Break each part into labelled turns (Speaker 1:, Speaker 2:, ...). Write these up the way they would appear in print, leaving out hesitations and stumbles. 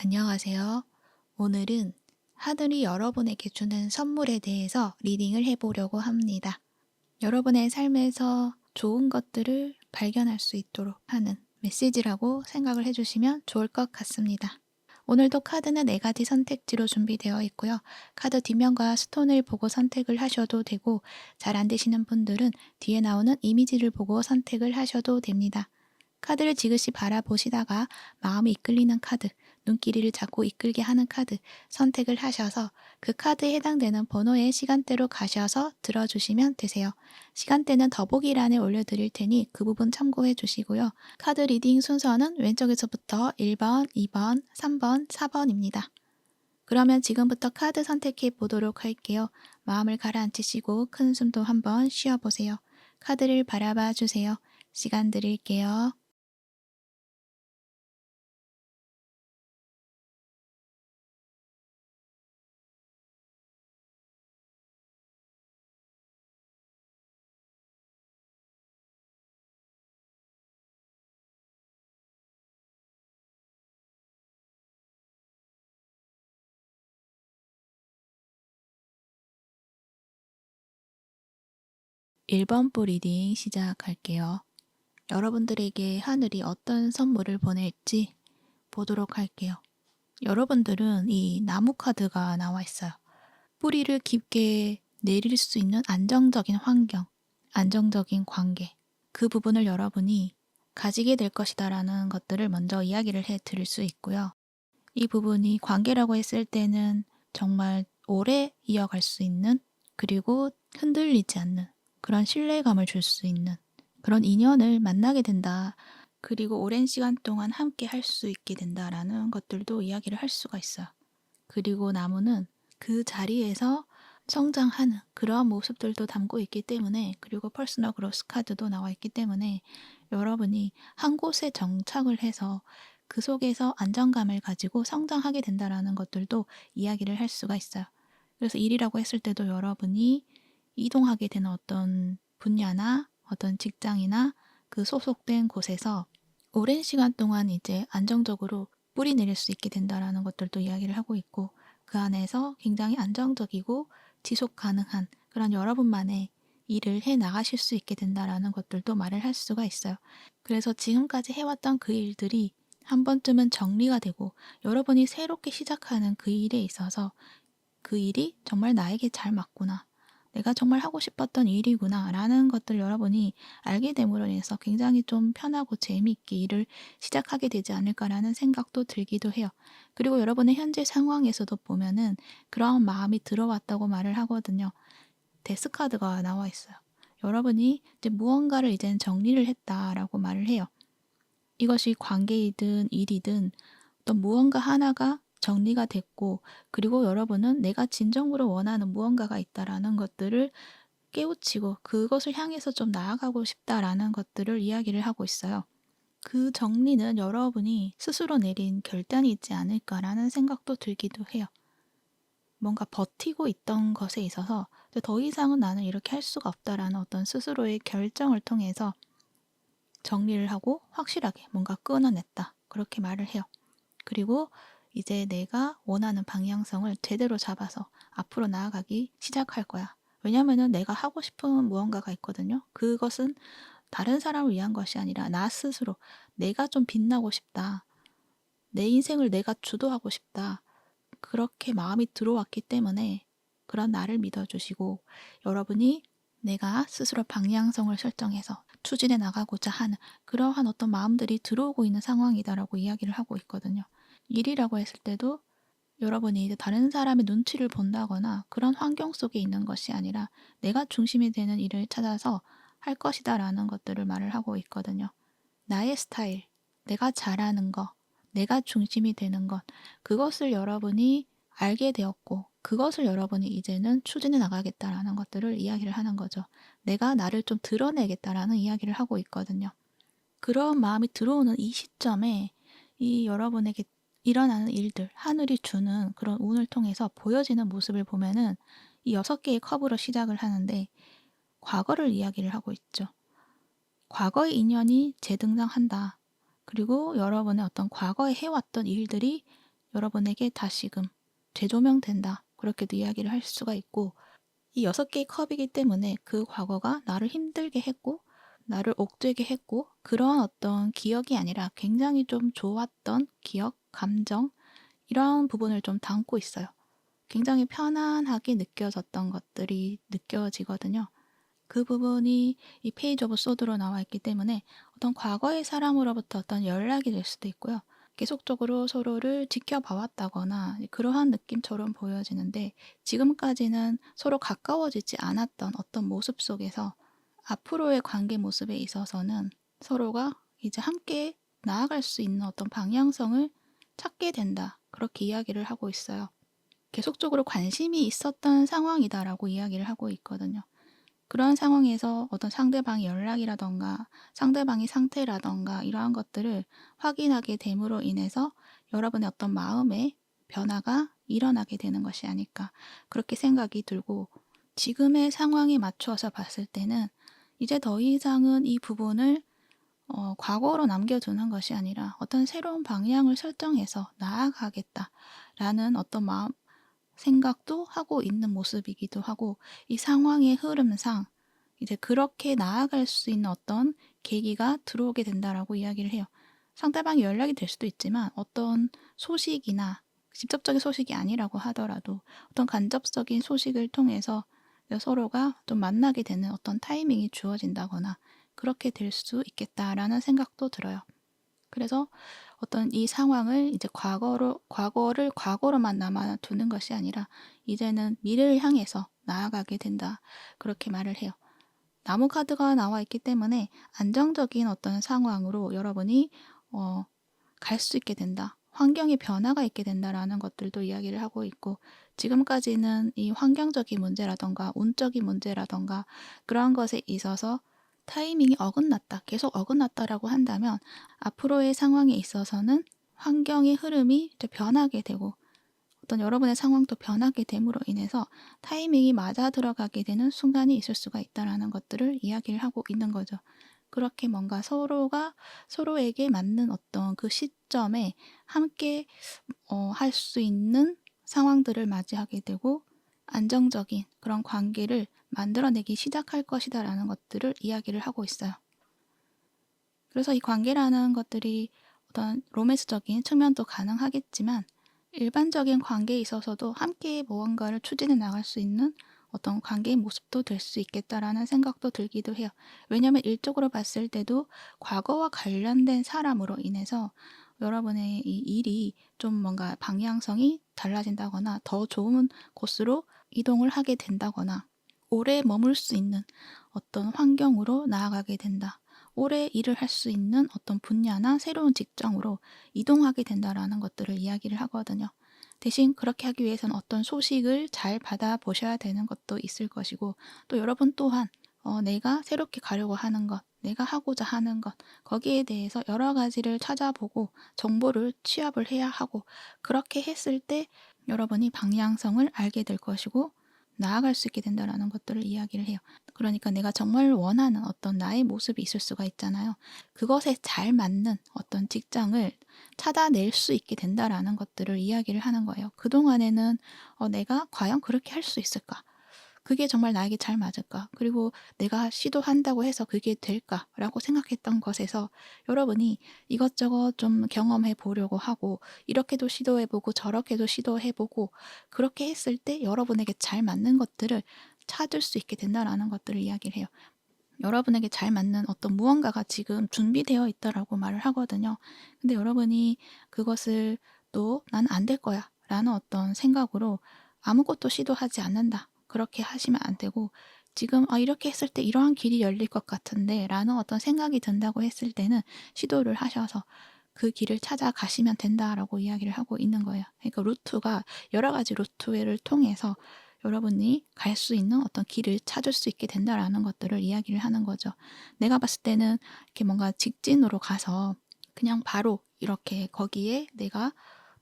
Speaker 1: 안녕하세요. 오늘은 하늘이 여러분에게 주는 선물에 대해서 리딩을 해보려고 합니다. 여러분의 삶에서 좋은 것들을 발견할 수 있도록 하는 메시지라고 생각을 해주시면 좋을 것 같습니다. 오늘도 카드는 4가지 선택지로 준비되어 있고요. 카드 뒷면과 스톤을 보고 선택을 하셔도 되고, 잘 안 되시는 분들은 뒤에 나오는 이미지를 보고 선택을 하셔도 됩니다. 카드를 지그시 바라보시다가 마음이 이끌리는 카드, 눈길이를 자꾸 이끌게 하는 카드 선택을 하셔서 그 카드에 해당되는 번호의 시간대로 가셔서 들어주시면 되세요. 시간대는 더보기란에 올려드릴 테니 그 부분 참고해 주시고요. 카드 리딩 순서는 왼쪽에서부터 1번, 2번, 3번, 4번입니다. 그러면 지금부터 카드 선택해 보도록 할게요. 마음을 가라앉히시고 큰 숨도 한번 쉬어보세요. 카드를 바라봐 주세요. 시간 드릴게요. 1번 부 리딩 시작할게요. 여러분들에게 하늘이 어떤 선물을 보낼지 보도록 할게요. 여러분들은 이 나무 카드가 나와 있어요. 뿌리를 깊게 내릴 수 있는 안정적인 환경, 안정적인 관계, 그 부분을 여러분이 가지게 될 것이다라는 것들을 먼저 이야기를 해 드릴 수 있고요. 이 부분이 관계라고 했을 때는 정말 오래 이어갈 수 있는, 그리고 흔들리지 않는 그런 신뢰감을 줄 수 있는 그런 인연을 만나게 된다. 그리고 오랜 시간 동안 함께 할 수 있게 된다라는 것들도 이야기를 할 수가 있어요. 그리고 나무는 그 자리에서 성장하는 그러한 모습들도 담고 있기 때문에, 그리고 퍼스널 그로스 카드도 나와 있기 때문에 여러분이 한 곳에 정착을 해서 그 속에서 안정감을 가지고 성장하게 된다라는 것들도 이야기를 할 수가 있어요. 그래서 일이라고 했을 때도 여러분이 이동하게 되는 어떤 분야나 어떤 직장이나 그 소속된 곳에서 오랜 시간 동안 이제 안정적으로 뿌리 내릴 수 있게 된다라는 것들도 이야기를 하고 있고, 그 안에서 굉장히 안정적이고 지속 가능한 그런 여러분만의 일을 해 나가실 수 있게 된다라는 것들도 말을 할 수가 있어요. 그래서 지금까지 해왔던 그 일들이 한 번쯤은 정리가 되고, 여러분이 새롭게 시작하는 그 일에 있어서 그 일이 정말 나에게 잘 맞구나, 내가 정말 하고 싶었던 일이구나 라는 것들 여러분이 알게 됨으로 인해서 굉장히 좀 편하고 재미있게 일을 시작하게 되지 않을까라는 생각도 들기도 해요. 그리고 여러분의 현재 상황에서도 보면은 그런 마음이 들어왔다고 말을 하거든요. 데스카드가 나와 있어요. 여러분이 이제 무언가를 이제는 정리를 했다라고 말을 해요. 이것이 관계이든 일이든 어떤 무언가 하나가 정리가 됐고, 그리고 여러분은 내가 진정으로 원하는 무언가가 있다라는 것들을 깨우치고 그것을 향해서 좀 나아가고 싶다라는 것들을 이야기를 하고 있어요. 그 정리는 여러분이 스스로 내린 결단이 있지 않을까라는 생각도 들기도 해요. 뭔가 버티고 있던 것에 있어서 더 이상은 나는 이렇게 할 수가 없다라는 어떤 스스로의 결정을 통해서 정리를 하고 확실하게 뭔가 끊어냈다, 그렇게 말을 해요. 그리고 이제 내가 원하는 방향성을 제대로 잡아서 앞으로 나아가기 시작할 거야. 왜냐면은 내가 하고 싶은 무언가가 있거든요. 그것은 다른 사람을 위한 것이 아니라 나 스스로 내가 좀 빛나고 싶다, 내 인생을 내가 주도하고 싶다, 그렇게 마음이 들어왔기 때문에 그런 나를 믿어주시고, 여러분이 내가 스스로 방향성을 설정해서 추진해 나가고자 하는 그러한 어떤 마음들이 들어오고 있는 상황이다라고 이야기를 하고 있거든요. 일이라고 했을 때도 여러분이 이제 다른 사람의 눈치를 본다거나 그런 환경 속에 있는 것이 아니라 내가 중심이 되는 일을 찾아서 할 것이다라는 것들을 말을 하고 있거든요. 나의 스타일, 내가 잘하는 것, 내가 중심이 되는 것, 그것을 여러분이 알게 되었고, 그것을 여러분이 이제는 추진해 나가겠다라는 것들을 이야기를 하는 거죠. 내가 나를 좀 드러내겠다라는 이야기를 하고 있거든요. 그런 마음이 들어오는 이 시점에 이 여러분에게 일어나는 일들, 하늘이 주는 그런 운을 통해서 보여지는 모습을 보면은 이 6개의 컵으로 시작을 하는데 과거를 이야기를 하고 있죠. 과거의 인연이 재등장한다. 그리고 여러분의 어떤 과거에 해왔던 일들이 여러분에게 다시금 재조명된다. 그렇게도 이야기를 할 수가 있고, 이 6개의 컵이기 때문에 그 과거가 나를 힘들게 했고 나를 옥죄게 했고 그러한 어떤 기억이 아니라 굉장히 좀 좋았던 기억, 감정 이런 부분을 좀 담고 있어요. 굉장히 편안하게 느껴졌던 것들이 느껴지거든요. 그 부분이 이 페이지 오브 소드로 나와 있기 때문에 어떤 과거의 사람으로부터 어떤 연락이 될 수도 있고요. 계속적으로 서로를 지켜봐왔다거나 그러한 느낌처럼 보여지는데 지금까지는 서로 가까워지지 않았던 어떤 모습 속에서 앞으로의 관계 모습에 있어서는 서로가 이제 함께 나아갈 수 있는 어떤 방향성을 찾게 된다. 그렇게 이야기를 하고 있어요. 계속적으로 관심이 있었던 상황이다라고 이야기를 하고 있거든요. 그런 상황에서 어떤 상대방의 연락이라던가 상대방의 상태라던가 이러한 것들을 확인하게 됨으로 인해서 여러분의 어떤 마음의 변화가 일어나게 되는 것이 아닐까 그렇게 생각이 들고 지금의 상황에 맞춰서 봤을 때는 이제 더 이상은 이 부분을 과거로 남겨두는 것이 아니라 어떤 새로운 방향을 설정해서 나아가겠다라는 어떤 마음 생각도 하고 있는 모습이기도 하고 이 상황의 흐름상 이제 그렇게 나아갈 수 있는 어떤 계기가 들어오게 된다라고 이야기를 해요. 상대방이 연락이 될 수도 있지만 어떤 소식이나 직접적인 소식이 아니라고 하더라도 어떤 간접적인 소식을 통해서 서로가 좀 만나게 되는 어떤 타이밍이 주어진다거나 그렇게 될 수 있겠다라는 생각도 들어요. 그래서 어떤 이 상황을 이제 과거를 과거로만 남아두는 것이 아니라 이제는 미래를 향해서 나아가게 된다. 그렇게 말을 해요. 나무 카드가 나와 있기 때문에 안정적인 어떤 상황으로 여러분이 갈 수 있게 된다. 환경의 변화가 있게 된다라는 것들도 이야기를 하고 있고 지금까지는 이 환경적인 문제라던가 운적인 문제라던가 그러한 것에 있어서 타이밍이 어긋났다. 계속 어긋났다라고 한다면 앞으로의 상황에 있어서는 환경의 흐름이 이제 변하게 되고 어떤 여러분의 상황도 변하게 됨으로 인해서 타이밍이 맞아 들어가게 되는 순간이 있을 수가 있다라는 것들을 이야기를 하고 있는 거죠. 그렇게 뭔가 서로가 서로에게 맞는 어떤 그 시점에 함께 할 수 있는 상황들을 맞이하게 되고 안정적인 그런 관계를 만들어내기 시작할 것이다라는 것들을 이야기를 하고 있어요. 그래서 이 관계라는 것들이 어떤 로맨스적인 측면도 가능하겠지만 일반적인 관계에 있어서도 함께 무언가를 추진해 나갈 수 있는 어떤 관계의 모습도 될 수 있겠다라는 생각도 들기도 해요. 왜냐하면 일적으로 봤을 때도 과거와 관련된 사람으로 인해서 여러분의 이 일이 좀 뭔가 방향성이 달라진다거나 더 좋은 곳으로 이동을 하게 된다거나 오래 머물 수 있는 어떤 환경으로 나아가게 된다. 오래 일을 할 수 있는 어떤 분야나 새로운 직장으로 이동하게 된다라는 것들을 이야기를 하거든요. 대신 그렇게 하기 위해서는 어떤 소식을 잘 받아보셔야 되는 것도 있을 것이고 또 여러분 또한 내가 새롭게 가려고 하는 것, 내가 하고자 하는 것 거기에 대해서 여러 가지를 찾아보고 정보를 취합을 해야 하고 그렇게 했을 때 여러분이 방향성을 알게 될 것이고 나아갈 수 있게 된다라는 것들을 이야기를 해요. 그러니까 내가 정말 원하는 어떤 나의 모습이 있을 수가 있잖아요. 그것에 잘 맞는 어떤 직장을 찾아낼 수 있게 된다라는 것들을 이야기를 하는 거예요. 그동안에는 내가 과연 그렇게 할 수 있을까? 그게 정말 나에게 잘 맞을까? 그리고 내가 시도한다고 해서 그게 될까라고 생각했던 것에서 여러분이 이것저것 좀 경험해 보려고 하고 이렇게도 시도해 보고 저렇게도 시도해 보고 그렇게 했을 때 여러분에게 잘 맞는 것들을 찾을 수 있게 된다라는 것들을 이야기를 해요. 여러분에게 잘 맞는 어떤 무언가가 지금 준비되어 있다라고 말을 하거든요. 근데 여러분이 그것을 또 나는 안 될 거야 라는 어떤 생각으로 아무것도 시도하지 않는다. 그렇게 하시면 안 되고 지금 이렇게 했을 때 이러한 길이 열릴 것 같은데 라는 어떤 생각이 든다고 했을 때는 시도를 하셔서 그 길을 찾아가시면 된다라고 이야기를 하고 있는 거예요. 그러니까 루트가 여러 가지 루트를 통해서 여러분이 갈 수 있는 어떤 길을 찾을 수 있게 된다라는 것들을 이야기를 하는 거죠. 내가 봤을 때는 이렇게 뭔가 직진으로 가서 그냥 바로 이렇게 거기에 내가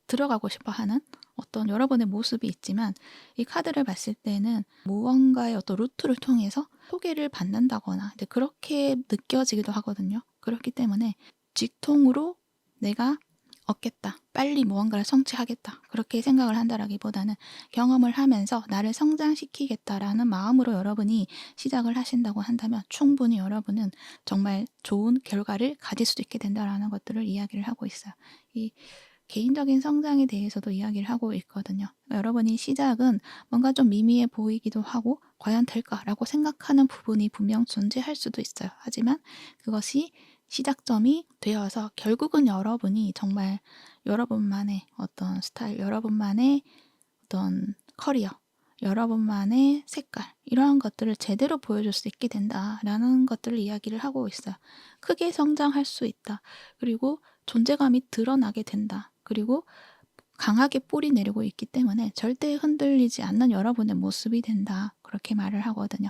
Speaker 1: 들어가고 싶어 하는 어떤 여러분의 모습이 있지만 이 카드를 봤을 때는 무언가의 어떤 루트를 통해서 소개를 받는다거나 그렇게 느껴지기도 하거든요. 그렇기 때문에 직통으로 내가 얻겠다. 빨리 무언가를 성취하겠다. 그렇게 생각을 한다라기보다는 경험을 하면서 나를 성장시키겠다라는 마음으로 여러분이 시작을 하신다고 한다면 충분히 여러분은 정말 좋은 결과를 가질 수 있게 된다라는 것들을 이야기를 하고 있어요. 이 개인적인 성장에 대해서도 이야기를 하고 있거든요. 여러분이 시작은 뭔가 좀 미미해 보이기도 하고 과연 될까라고 생각하는 부분이 분명 존재할 수도 있어요. 하지만 그것이 시작점이 되어서 결국은 여러분이 정말 여러분만의 어떤 스타일, 여러분만의 어떤 커리어, 여러분만의 색깔 이러한 것들을 제대로 보여줄 수 있게 된다라는 것들을 이야기를 하고 있어요. 크게 성장할 수 있다. 그리고 존재감이 드러나게 된다. 그리고 강하게 뿌리 내리고 있기 때문에 절대 흔들리지 않는 여러분의 모습이 된다. 그렇게 말을 하거든요.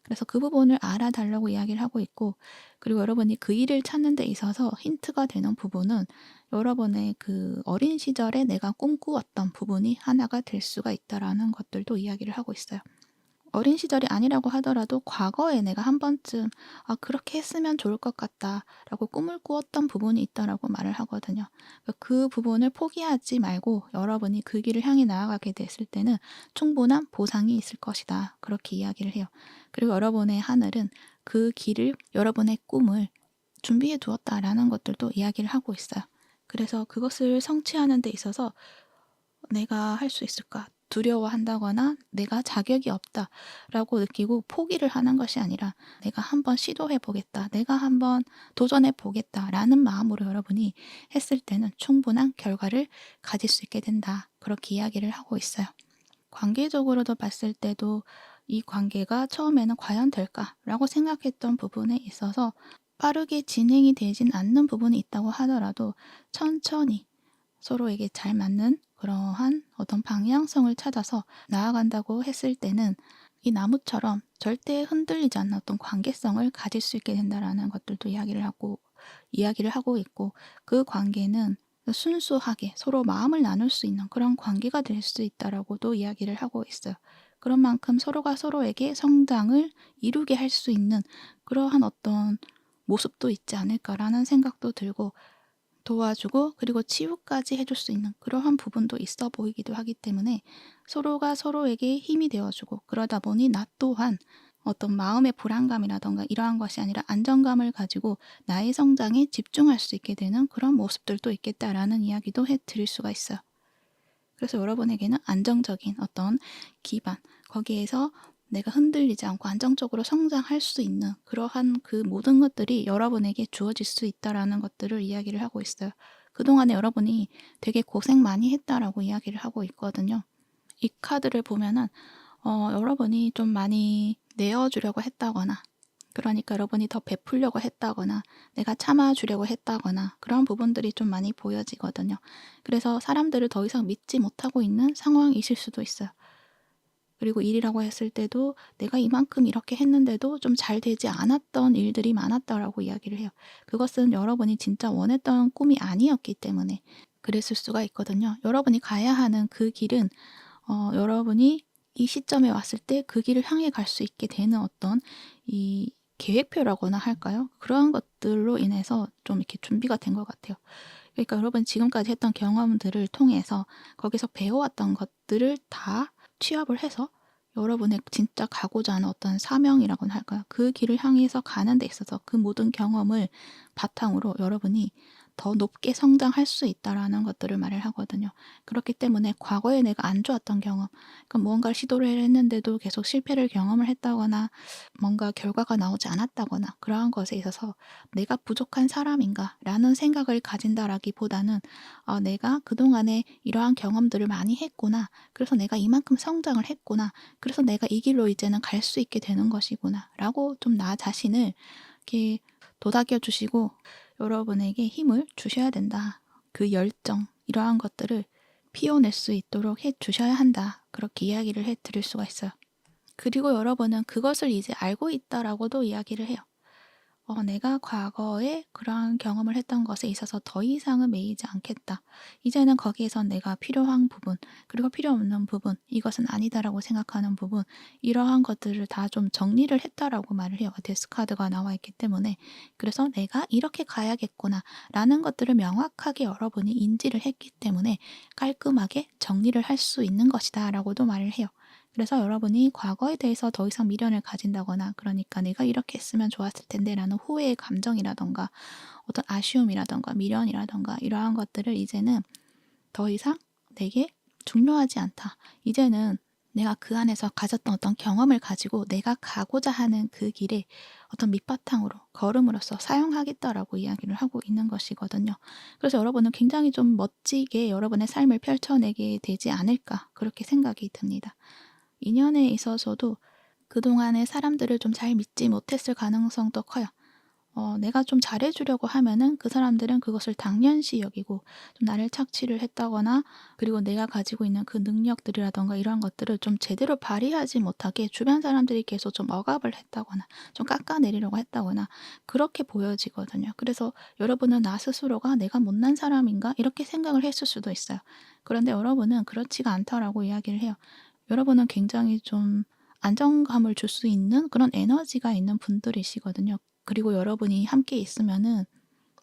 Speaker 1: 그래서 그 부분을 알아달라고 이야기를 하고 있고, 그리고 여러분이 그 일을 찾는 데 있어서 힌트가 되는 부분은 여러분의 그 어린 시절에 내가 꿈꾸었던 부분이 하나가 될 수가 있다라는 것들도 이야기를 하고 있어요. 어린 시절이 아니라고 하더라도 과거에 내가 한 번쯤 그렇게 했으면 좋을 것 같다라고 꿈을 꾸었던 부분이 있다라고 말을 하거든요. 그 부분을 포기하지 말고 여러분이 그 길을 향해 나아가게 됐을 때는 충분한 보상이 있을 것이다. 그렇게 이야기를 해요. 그리고 여러분의 하늘은 그 길을, 여러분의 꿈을 준비해 두었다라는 것들도 이야기를 하고 있어요. 그래서 그것을 성취하는 데 있어서 내가 할 수 있을까? 두려워한다거나 내가 자격이 없다라고 느끼고 포기를 하는 것이 아니라 내가 한번 시도해 보겠다. 내가 한번 도전해 보겠다라는 마음으로 여러분이 했을 때는 충분한 결과를 가질 수 있게 된다. 그렇게 이야기를 하고 있어요. 관계적으로도 봤을 때도 이 관계가 처음에는 과연 될까라고 생각했던 부분에 있어서 빠르게 진행이 되진 않는 부분이 있다고 하더라도 천천히 서로에게 잘 맞는 그러한 어떤 방향성을 찾아서 나아간다고 했을 때는 이 나무처럼 절대 흔들리지 않는 어떤 관계성을 가질 수 있게 된다라는 것들도 이야기를 하고 있고, 그 관계는 순수하게 서로 마음을 나눌 수 있는 그런 관계가 될 수 있다라고도 이야기를 하고 있어요. 그런 만큼 서로가 서로에게 성장을 이루게 할 수 있는 그러한 어떤 모습도 있지 않을까라는 생각도 들고, 도와주고 그리고 치유까지 해줄 수 있는 그러한 부분도 있어 보이기도 하기 때문에 서로가 서로에게 힘이 되어주고, 그러다 보니 나 또한 어떤 마음의 불안감이라던가 이러한 것이 아니라 안정감을 가지고 나의 성장에 집중할 수 있게 되는 그런 모습들도 있겠다라는 이야기도 해드릴 수가 있어요. 그래서 여러분에게는 안정적인 어떤 기반, 거기에서 내가 흔들리지 않고 안정적으로 성장할 수 있는 그러한 그 모든 것들이 여러분에게 주어질 수 있다라는 것들을 이야기를 하고 있어요. 그동안에 여러분이 되게 고생 많이 했다라고 이야기를 하고 있거든요. 이 카드를 보면은 여러분이 좀 많이 내어주려고 했다거나, 그러니까 여러분이 더 베풀려고 했다거나 내가 참아주려고 했다거나 그런 부분들이 좀 많이 보여지거든요. 그래서 사람들을 더 이상 믿지 못하고 있는 상황이실 수도 있어요. 그리고 일이라고 했을 때도 내가 이만큼 이렇게 했는데도 좀 잘 되지 않았던 일들이 많았다라고 이야기를 해요. 그것은 여러분이 진짜 원했던 꿈이 아니었기 때문에 그랬을 수가 있거든요. 여러분이 가야 하는 그 길은 여러분이 이 시점에 왔을 때 그 길을 향해 갈 수 있게 되는 어떤 이 계획표라고나 할까요? 그러한 것들로 인해서 좀 이렇게 준비가 된 것 같아요. 그러니까 여러분 지금까지 했던 경험들을 통해서 거기서 배워왔던 것들을 다 취합을 해서 여러분의 진짜 가고자 하는 어떤 사명이라고나 할까요? 그 길을 향해서 가는 데 있어서 그 모든 경험을 바탕으로 여러분이 더 높게 성장할 수 있다라는 것들을 말을 하거든요. 그렇기 때문에 과거에 내가 안 좋았던 경험, 그러니까 무언가를 시도를 했는데도 계속 실패를 경험을 했다거나 뭔가 결과가 나오지 않았다거나 그러한 것에 있어서 내가 부족한 사람인가라는 생각을 가진다라기보다는 내가 그동안에 이러한 경험들을 많이 했구나. 그래서 내가 이만큼 성장을 했구나. 그래서 내가 이 길로 이제는 갈 수 있게 되는 것이구나. 라고 좀 나 자신을 이렇게 도닥여 주시고 여러분에게 힘을 주셔야 된다. 그 열정, 이러한 것들을 피워낼 수 있도록 해 주셔야 한다. 그렇게 이야기를 해 드릴 수가 있어요. 그리고 여러분은 그것을 이제 알고 있다라고도 이야기를 해요. 내가 과거에 그러한 경험을 했던 것에 있어서 더 이상은 매이지 않겠다. 이제는 거기에선 내가 필요한 부분, 그리고 필요 없는 부분, 이것은 아니다라고 생각하는 부분, 이러한 것들을 다 좀 정리를 했다라고 말을 해요. 데스카드가 나와 있기 때문에. 그래서 내가 이렇게 가야겠구나 라는 것들을 명확하게 여러분이 인지를 했기 때문에 깔끔하게 정리를 할 수 있는 것이다 라고도 말을 해요. 그래서 여러분이 과거에 대해서 더 이상 미련을 가진다거나, 그러니까 내가 이렇게 했으면 좋았을 텐데 라는 후회의 감정이라던가 어떤 아쉬움이라던가 미련이라던가 이러한 것들을 이제는 더 이상 내게 중요하지 않다. 이제는 내가 그 안에서 가졌던 어떤 경험을 가지고 내가 가고자 하는 그 길에 어떤 밑바탕으로 걸음으로써 사용하겠다라고 이야기를 하고 있는 것이거든요. 그래서 여러분은 굉장히 좀 멋지게 여러분의 삶을 펼쳐내게 되지 않을까, 그렇게 생각이 듭니다. 인연에 있어서도 그동안에 사람들을 좀 잘 믿지 못했을 가능성도 커요. 내가 좀 잘해주려고 하면은 그 사람들은 그것을 당연시 여기고 좀 나를 착취를 했다거나, 그리고 내가 가지고 있는 그 능력들이라던가 이런 것들을 좀 제대로 발휘하지 못하게 주변 사람들이 계속 좀 억압을 했다거나 좀 깎아내리려고 했다거나 그렇게 보여지거든요. 그래서 여러분은 나 스스로가 내가 못난 사람인가 이렇게 생각을 했을 수도 있어요. 그런데 여러분은 그렇지가 않다라고 이야기를 해요. 여러분은 굉장히 좀 안정감을 줄 수 있는 그런 에너지가 있는 분들이시거든요. 그리고 여러분이 함께 있으면은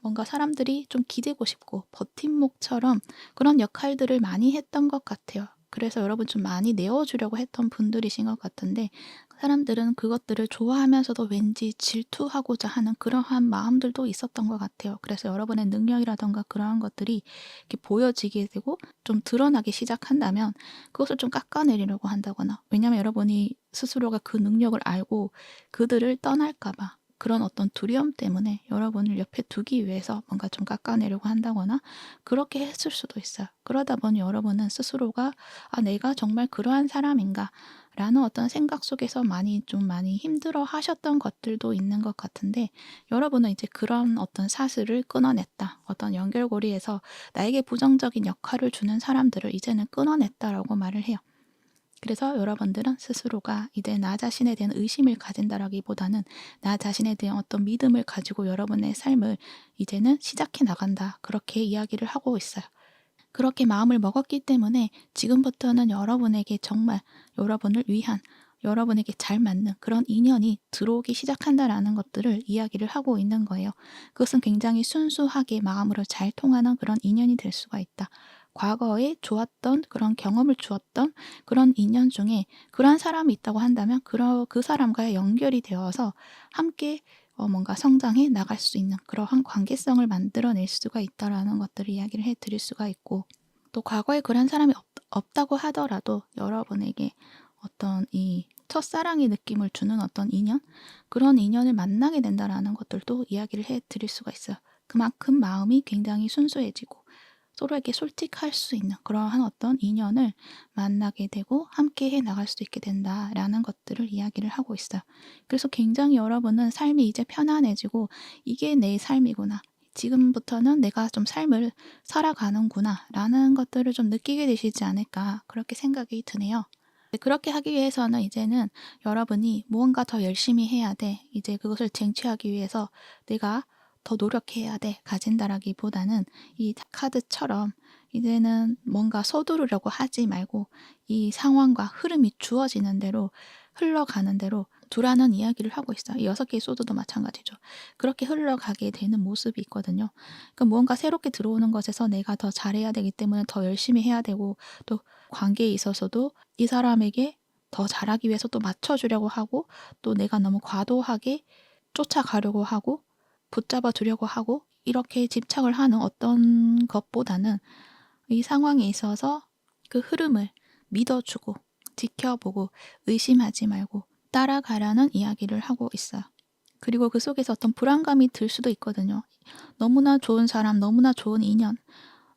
Speaker 1: 뭔가 사람들이 좀 기대고 싶고 버팀목처럼 그런 역할들을 많이 했던 것 같아요. 그래서 여러분 좀 많이 내어주려고 했던 분들이신 것 같은데, 사람들은 그것들을 좋아하면서도 왠지 질투하고자 하는 그러한 마음들도 있었던 것 같아요. 그래서 여러분의 능력이라던가 그러한 것들이 이렇게 보여지게 되고 좀 드러나기 시작한다면 그것을 좀 깎아내리려고 한다거나, 왜냐하면 여러분이 스스로가 그 능력을 알고 그들을 떠날까 봐 그런 어떤 두려움 때문에 여러분을 옆에 두기 위해서 뭔가 좀 깎아내려고 한다거나 그렇게 했을 수도 있어요. 그러다 보니 여러분은 스스로가 내가 정말 그러한 사람인가 라는 어떤 생각 속에서 많이 힘들어 하셨던 것들도 있는 것 같은데, 여러분은 이제 그런 어떤 사슬을 끊어냈다. 어떤 연결고리에서 나에게 부정적인 역할을 주는 사람들을 이제는 끊어냈다라고 말을 해요. 그래서 여러분들은 스스로가 이제 나 자신에 대한 의심을 가진다라기보다는 나 자신에 대한 어떤 믿음을 가지고 여러분의 삶을 이제는 시작해 나간다, 그렇게 이야기를 하고 있어요. 그렇게 마음을 먹었기 때문에 지금부터는 여러분에게 정말 여러분을 위한, 여러분에게 잘 맞는 그런 인연이 들어오기 시작한다라는 것들을 이야기를 하고 있는 거예요. 그것은 굉장히 순수하게 마음으로 잘 통하는 그런 인연이 될 수가 있다. 과거에 좋았던 그런 경험을 주었던 그런 인연 중에 그러한 사람이 있다고 한다면 그 사람과의 연결이 되어서 함께 뭔가 성장해 나갈 수 있는 그러한 관계성을 만들어낼 수가 있다라는 것들을 이야기를 해드릴 수가 있고, 또 과거에 그런 사람이 없다고 하더라도 여러분에게 어떤 이 첫사랑의 느낌을 주는 어떤 인연, 그런 인연을 만나게 된다라는 것들도 이야기를 해드릴 수가 있어요. 그만큼 마음이 굉장히 순수해지고 서로에게 솔직할 수 있는 그러한 어떤 인연을 만나게 되고 함께 해 나갈 수 있게 된다라는 것들을 이야기를 하고 있어요. 그래서 굉장히 여러분은 삶이 이제 편안해지고 이게 내 삶이구나, 지금부터는 내가 좀 삶을 살아가는구나 라는 것들을 좀 느끼게 되시지 않을까, 그렇게 생각이 드네요. 그렇게 하기 위해서는 이제는 여러분이 무언가 더 열심히 해야 돼, 이제 그것을 쟁취하기 위해서 내가 더 노력해야 돼 가진다라기보다는 이 카드처럼 이제는 뭔가 서두르려고 하지 말고 이 상황과 흐름이 주어지는 대로 흘러가는 대로 두라는 이야기를 하고 있어요. 이 6개의 소드도 마찬가지죠. 그렇게 흘러가게 되는 모습이 있거든요. 그러니까 무언가 새롭게 들어오는 것에서 내가 더 잘해야 되기 때문에 더 열심히 해야 되고, 또 관계에 있어서도 이 사람에게 더 잘하기 위해서 또 맞춰주려고 하고, 또 내가 너무 과도하게 쫓아가려고 하고 붙잡아 두려고 하고 이렇게 집착을 하는 어떤 것보다는 이 상황에 있어서 그 흐름을 믿어주고 지켜보고 의심하지 말고 따라가라는 이야기를 하고 있어요. 그리고 그 속에서 어떤 불안감이 들 수도 있거든요. 너무나 좋은 사람, 너무나 좋은 인연,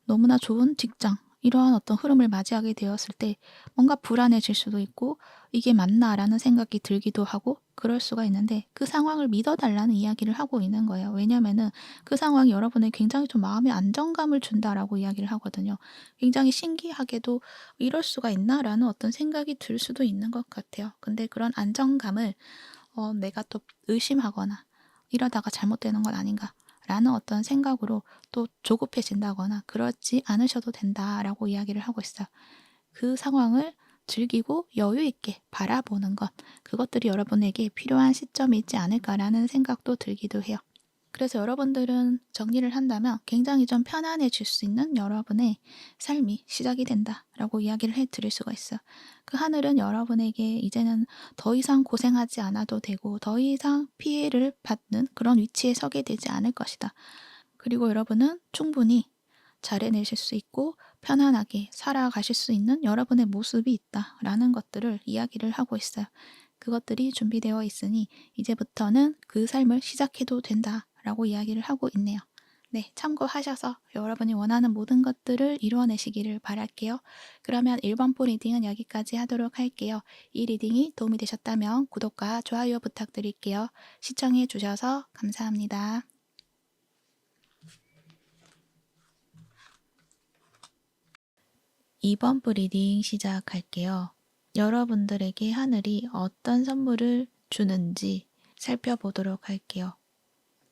Speaker 1: 너무나 좋은 직장, 이러한 어떤 흐름을 맞이하게 되었을 때 뭔가 불안해질 수도 있고 이게 맞나라는 생각이 들기도 하고 그럴 수가 있는데, 그 상황을 믿어달라는 이야기를 하고 있는 거예요. 왜냐면은 그 상황이 여러분에게 굉장히 좀 마음의 안정감을 준다라고 이야기를 하거든요. 굉장히 신기하게도 이럴 수가 있나라는 어떤 생각이 들 수도 있는 것 같아요. 근데 그런 안정감을 내가 또 의심하거나 이러다가 잘못되는 건 아닌가 라는 어떤 생각으로 또 조급해진다거나 그렇지 않으셔도 된다라고 이야기를 하고 있어요. 그 상황을 즐기고 여유 있게 바라보는 것, 그것들이 여러분에게 필요한 시점이 있지 않을까라는 생각도 들기도 해요. 그래서 여러분들은 정리를 한다면 굉장히 좀 편안해질 수 있는 여러분의 삶이 시작이 된다라고 이야기를 해드릴 수가 있어요. 그 하늘은 여러분에게 이제는 더 이상 고생하지 않아도 되고 더 이상 피해를 받는 그런 위치에 서게 되지 않을 것이다. 그리고 여러분은 충분히 잘 해내실 수 있고 편안하게 살아가실 수 있는 여러분의 모습이 있다라는 것들을 이야기를 하고 있어요. 그것들이 준비되어 있으니 이제부터는 그 삶을 시작해도 된다라고 이야기를 하고 있네요. 네, 참고하셔서 여러분이 원하는 모든 것들을 이루어내시기를 바랄게요. 그러면 1번 볼 리딩은 여기까지 하도록 할게요. 이 리딩이 도움이 되셨다면 구독과 좋아요 부탁드릴게요. 시청해 주셔서 감사합니다. 2번 볼 리딩 시작할게요. 여러분들에게 하늘이 어떤 선물을 주는지 살펴보도록 할게요.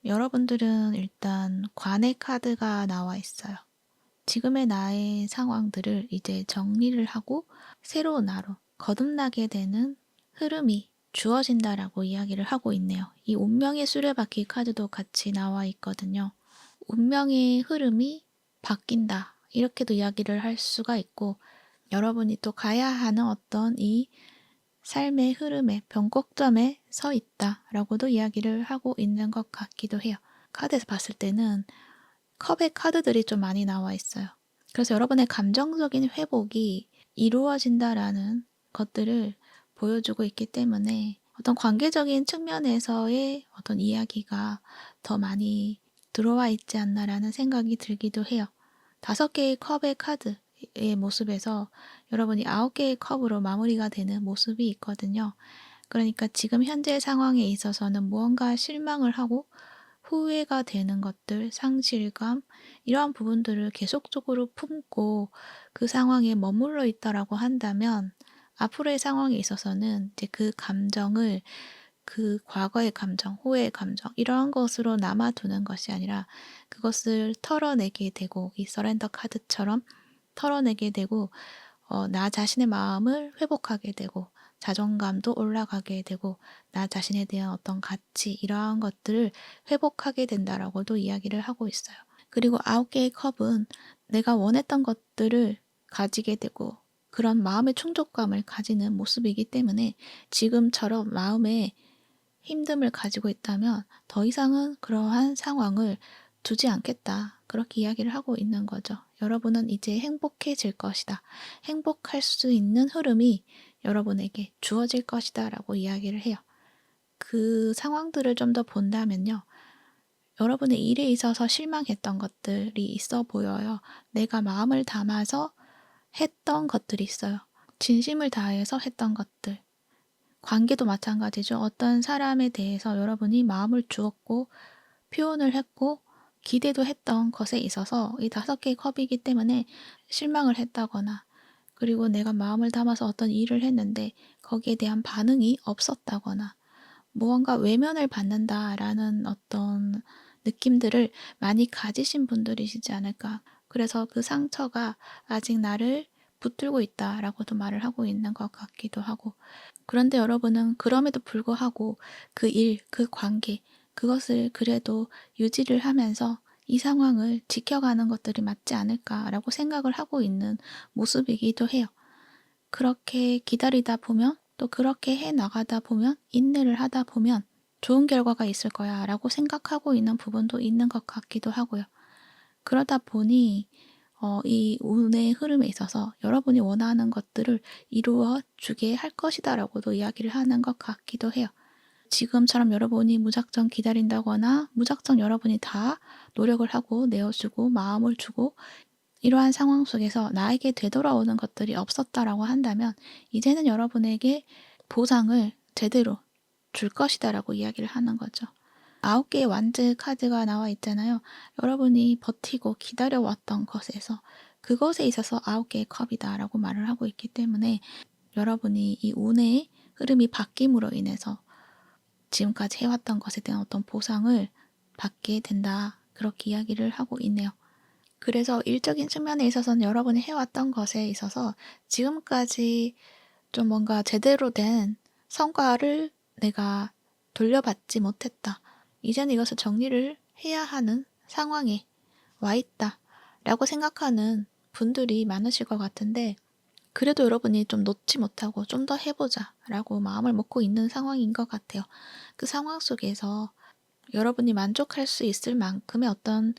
Speaker 1: 여러분들은 일단 관의 카드가 나와 있어요. 지금의 나의 상황들을 이제 정리를 하고 새로운 나로 거듭나게 되는 흐름이 주어진다라고 이야기를 하고 있네요. 이 운명의 수레바퀴 카드도 같이 나와 있거든요. 운명의 흐름이 바뀐다. 이렇게도 이야기를 할 수가 있고 여러분이 또 가야 하는 어떤 이 삶의 흐름의 변곡점에 서 있다라고도 이야기를 하고 있는 것 같기도 해요. 카드에서 봤을 때는 컵의 카드들이 좀 많이 나와 있어요. 그래서 여러분의 감정적인 회복이 이루어진다라는 것들을 보여주고 있기 때문에 어떤 관계적인 측면에서의 어떤 이야기가 더 많이 들어와 있지 않나라는 생각이 들기도 해요. 5개의 컵의 카드의 모습에서 여러분이 9개의 컵으로 마무리가 되는 모습이 있거든요. 그러니까 지금 현재 상황에 있어서는 무언가 실망을 하고 후회가 되는 것들, 상실감, 이러한 부분들을 계속적으로 품고 그 상황에 머물러 있다라고 한다면 앞으로의 상황에 있어서는 이제 그 감정을 그 과거의 감정, 후회의 감정 이러한 것으로 남아두는 것이 아니라 그것을 털어내게 되고 이 서렌더 카드처럼 털어내게 되고 나 자신의 마음을 회복하게 되고 자존감도 올라가게 되고 나 자신에 대한 어떤 가치 이러한 것들을 회복하게 된다라고도 이야기를 하고 있어요. 그리고 9개의 컵은 내가 원했던 것들을 가지게 되고 그런 마음의 충족감을 가지는 모습이기 때문에 지금처럼 마음에 힘듦을 가지고 있다면 더 이상은 그러한 상황을 두지 않겠다. 그렇게 이야기를 하고 있는 거죠. 여러분은 이제 행복해질 것이다. 행복할 수 있는 흐름이 여러분에게 주어질 것이다 라고 이야기를 해요. 그 상황들을 좀 더 본다면요. 여러분의 일에 있어서 실망했던 것들이 있어 보여요. 내가 마음을 담아서 했던 것들이 있어요. 진심을 다해서 했던 것들. 관계도 마찬가지죠. 어떤 사람에 대해서 여러분이 마음을 주었고 표현을 했고 기대도 했던 것에 있어서 이 5개의 컵이기 때문에 실망을 했다거나 그리고 내가 마음을 담아서 어떤 일을 했는데 거기에 대한 반응이 없었다거나 무언가 외면을 받는다라는 어떤 느낌들을 많이 가지신 분들이시지 않을까. 그래서 그 상처가 아직 나를 붙들고 있다라고도 말을 하고 있는 것 같기도 하고. 그런데 여러분은 그럼에도 불구하고 그 일, 그 관계, 그것을 그래도 유지를 하면서 이 상황을 지켜가는 것들이 맞지 않을까라고 생각을 하고 있는 모습이기도 해요. 그렇게 기다리다 보면 또 그렇게 해 나가다 보면 인내를 하다 보면 좋은 결과가 있을 거야 라고 생각하고 있는 부분도 있는 것 같기도 하고요. 그러다 보니 이 운의 흐름에 있어서 여러분이 원하는 것들을 이루어 주게 할 것이다 라고도 이야기를 하는 것 같기도 해요. 지금처럼 여러분이 무작정 기다린다거나 무작정 여러분이 다 노력을 하고 내어주고 마음을 주고 이러한 상황 속에서 나에게 되돌아오는 것들이 없었다라고 한다면 이제는 여러분에게 보상을 제대로 줄 것이다 라고 이야기를 하는 거죠. 9개의 완즈 카드가 나와 있잖아요. 여러분이 버티고 기다려왔던 것에서 그것에 있어서 9개의 컵이다 라고 말을 하고 있기 때문에 여러분이 이 운의 흐름이 바뀜으로 인해서 지금까지 해왔던 것에 대한 어떤 보상을 받게 된다. 그렇게 이야기를 하고 있네요. 그래서 일적인 측면에 있어서는 여러분이 해왔던 것에 있어서 지금까지 좀 뭔가 제대로 된 성과를 내가 돌려받지 못했다. 이제는 이것을 정리를 해야 하는 상황에 와 있다. 라고 생각하는 분들이 많으실 것 같은데, 그래도 여러분이 좀 놓지 못하고 좀 더 해보자 라고 마음을 먹고 있는 상황인 것 같아요. 그 상황 속에서 여러분이 만족할 수 있을 만큼의 어떤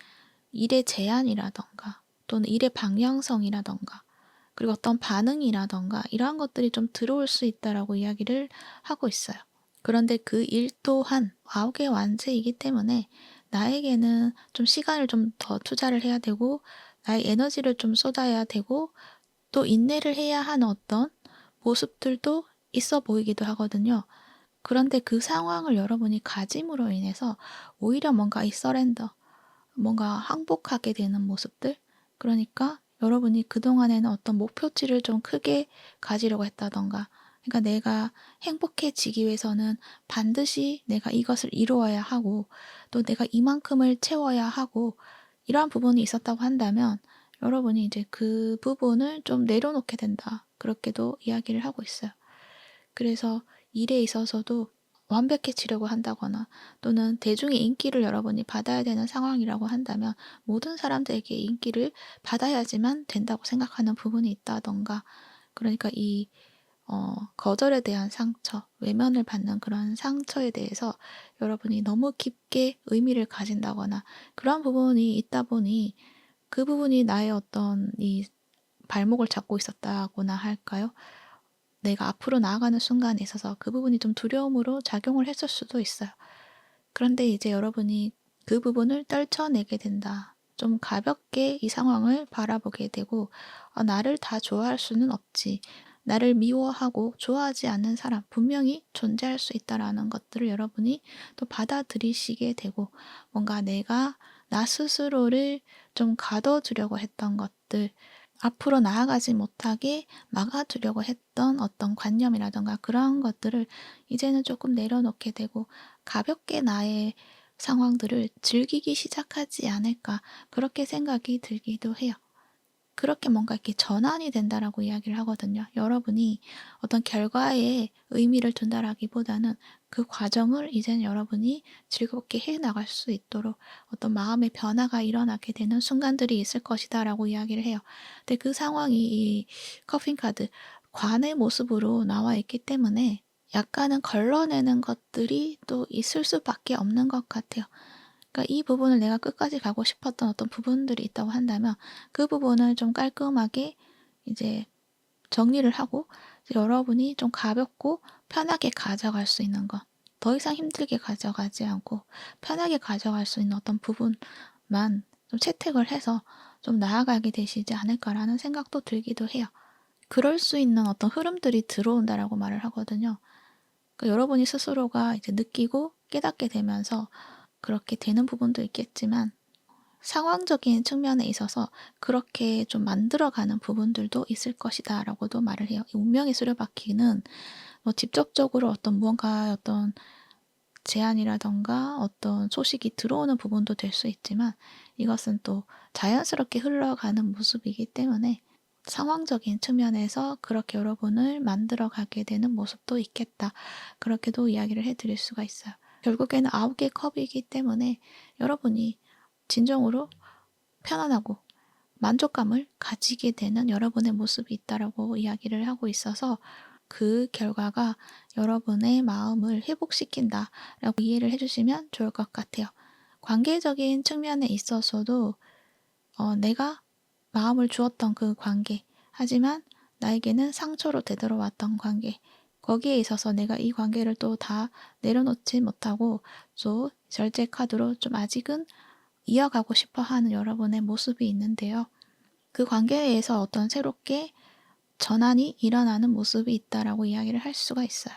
Speaker 1: 일의 제한이라던가 또는 일의 방향성이라던가 그리고 어떤 반응이라던가 이러한 것들이 좀 들어올 수 있다라고 이야기를 하고 있어요. 그런데 그 일 또한 아홉의 완제이기 때문에 나에게는 좀 시간을 좀 더 투자를 해야 되고 나의 에너지를 좀 쏟아야 되고 또 인내를 해야 하는 어떤 모습들도 있어 보이기도 하거든요. 그런데 그 상황을 여러분이 가짐으로 인해서 오히려 뭔가 이 서렌더, 뭔가 항복하게 되는 모습들, 그러니까 여러분이 그동안에는 어떤 목표치를 좀 크게 가지려고 했다던가, 그러니까 내가 행복해지기 위해서는 반드시 내가 이것을 이루어야 하고 또 내가 이만큼을 채워야 하고 이러한 부분이 있었다고 한다면 여러분이 이제 그 부분을 좀 내려놓게 된다. 그렇게도 이야기를 하고 있어요. 그래서 일에 있어서도 완벽해지려고 한다거나 또는 대중의 인기를 여러분이 받아야 되는 상황이라고 한다면 모든 사람들에게 인기를 받아야지만 된다고 생각하는 부분이 있다던가, 그러니까 이 거절에 대한 상처, 외면을 받는 그런 상처에 대해서 여러분이 너무 깊게 의미를 가진다거나 그런 부분이 있다 보니 그 부분이 나의 어떤 이 발목을 잡고 있었다거나 할까요? 내가 앞으로 나아가는 순간에 있어서 그 부분이 좀 두려움으로 작용을 했을 수도 있어요. 그런데 이제 여러분이 그 부분을 떨쳐내게 된다. 좀 가볍게 이 상황을 바라보게 되고, 나를 다 좋아할 수는 없지. 나를 미워하고 좋아하지 않는 사람 분명히 존재할 수 있다라는 것들을 여러분이 또 받아들이시게 되고, 뭔가 내가 나 스스로를 좀 가둬두려고 했던 것들, 앞으로 나아가지 못하게 막아두려고 했던 어떤 관념이라던가 그런 것들을 이제는 조금 내려놓게 되고 가볍게 나의 상황들을 즐기기 시작하지 않을까 그렇게 생각이 들기도 해요. 그렇게 뭔가 이렇게 전환이 된다라고 이야기를 하거든요. 여러분이 어떤 결과에 의미를 둔다라기보다는 그 과정을 이제는 여러분이 즐겁게 해 나갈 수 있도록 어떤 마음의 변화가 일어나게 되는 순간들이 있을 것이다라고 이야기를 해요. 근데 그 상황이 이 커핀 카드 관의 모습으로 나와 있기 때문에 약간은 걸러내는 것들이 또 있을 수밖에 없는 것 같아요. 그러니까 이 부분을 내가 끝까지 가고 싶었던 어떤 부분들이 있다고 한다면 그 부분을 좀 깔끔하게 이제 정리를 하고 이제 여러분이 좀 가볍고 편하게 가져갈 수 있는 것. 더 이상 힘들게 가져가지 않고 편하게 가져갈 수 있는 어떤 부분만 좀 채택을 해서 좀 나아가게 되시지 않을까라는 생각도 들기도 해요. 그럴 수 있는 어떤 흐름들이 들어온다라고 말을 하거든요. 그러니까 여러분이 스스로가 이제 느끼고 깨닫게 되면서 그렇게 되는 부분도 있겠지만 상황적인 측면에 있어서 그렇게 좀 만들어가는 부분들도 있을 것이다 라고도 말을 해요. 이 운명의 수레바퀴는 뭐 직접적으로 어떤 무언가 어떤 제안이라던가 어떤 소식이 들어오는 부분도 될 수 있지만 이것은 또 자연스럽게 흘러가는 모습이기 때문에 상황적인 측면에서 그렇게 여러분을 만들어가게 되는 모습도 있겠다. 그렇게도 이야기를 해드릴 수가 있어요. 결국에는 9개의 컵이기 때문에 여러분이 진정으로 편안하고 만족감을 가지게 되는 여러분의 모습이 있다라고 이야기를 하고 있어서 그 결과가 여러분의 마음을 회복시킨다라고 이해를 해주시면 좋을 것 같아요. 관계적인 측면에 있어서도 내가 마음을 주었던 그 관계, 하지만 나에게는 상처로 되돌아왔던 관계, 거기에 있어서 내가 이 관계를 또 다 내려놓지 못하고 또 절제 카드로 좀 아직은 이어가고 싶어 하는 여러분의 모습이 있는데요. 그 관계에서 어떤 새롭게 전환이 일어나는 모습이 있다라고 이야기를 할 수가 있어요.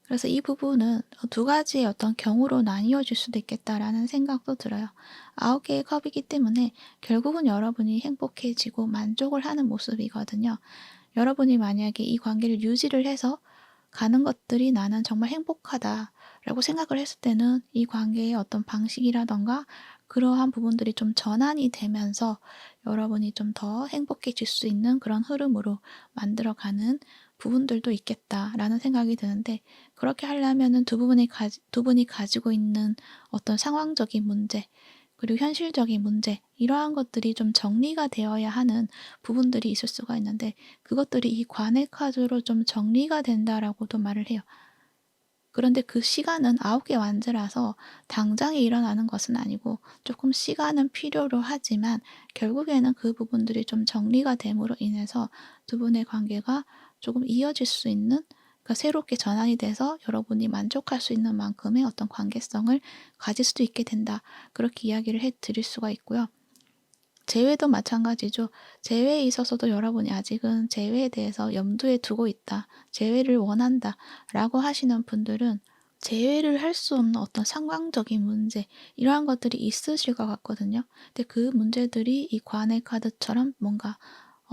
Speaker 1: 그래서 이 부분은 두 가지의 어떤 경우로 나뉘어질 수도 있겠다라는 생각도 들어요. 9개의 컵이기 때문에 결국은 여러분이 행복해지고 만족을 하는 모습이거든요. 여러분이 만약에 이 관계를 유지를 해서 가는 것들이 나는 정말 행복하다 라고 생각을 했을 때는 이 관계의 어떤 방식이라던가 그러한 부분들이 좀 전환이 되면서 여러분이 좀 더 행복해질 수 있는 그런 흐름으로 만들어가는 부분들도 있겠다라는 생각이 드는데, 그렇게 하려면은 두 분이 가지고 있는 어떤 상황적인 문제 그리고 현실적인 문제, 이러한 것들이 좀 정리가 되어야 하는 부분들이 있을 수가 있는데, 그것들이 이 관의 카드로 좀 정리가 된다라고도 말을 해요. 그런데 그 시간은 9개 완즈라서 당장에 일어나는 것은 아니고 조금 시간은 필요로 하지만, 결국에는 그 부분들이 좀 정리가 됨으로 인해서 두 분의 관계가 조금 이어질 수 있는, 그러니까 새롭게 전환이 돼서 여러분이 만족할 수 있는 만큼의 어떤 관계성을 가질 수도 있게 된다. 그렇게 이야기를 해 드릴 수가 있고요. 재회도 마찬가지죠. 재회에 있어서도 여러분이 아직은 재회에 대해서 염두에 두고 있다, 재회를 원한다 라고 하시는 분들은 재회를 할 수 없는 어떤 상황적인 문제, 이러한 것들이 있으실 것 같거든요. 근데 그 문제들이 이 관의 카드처럼 뭔가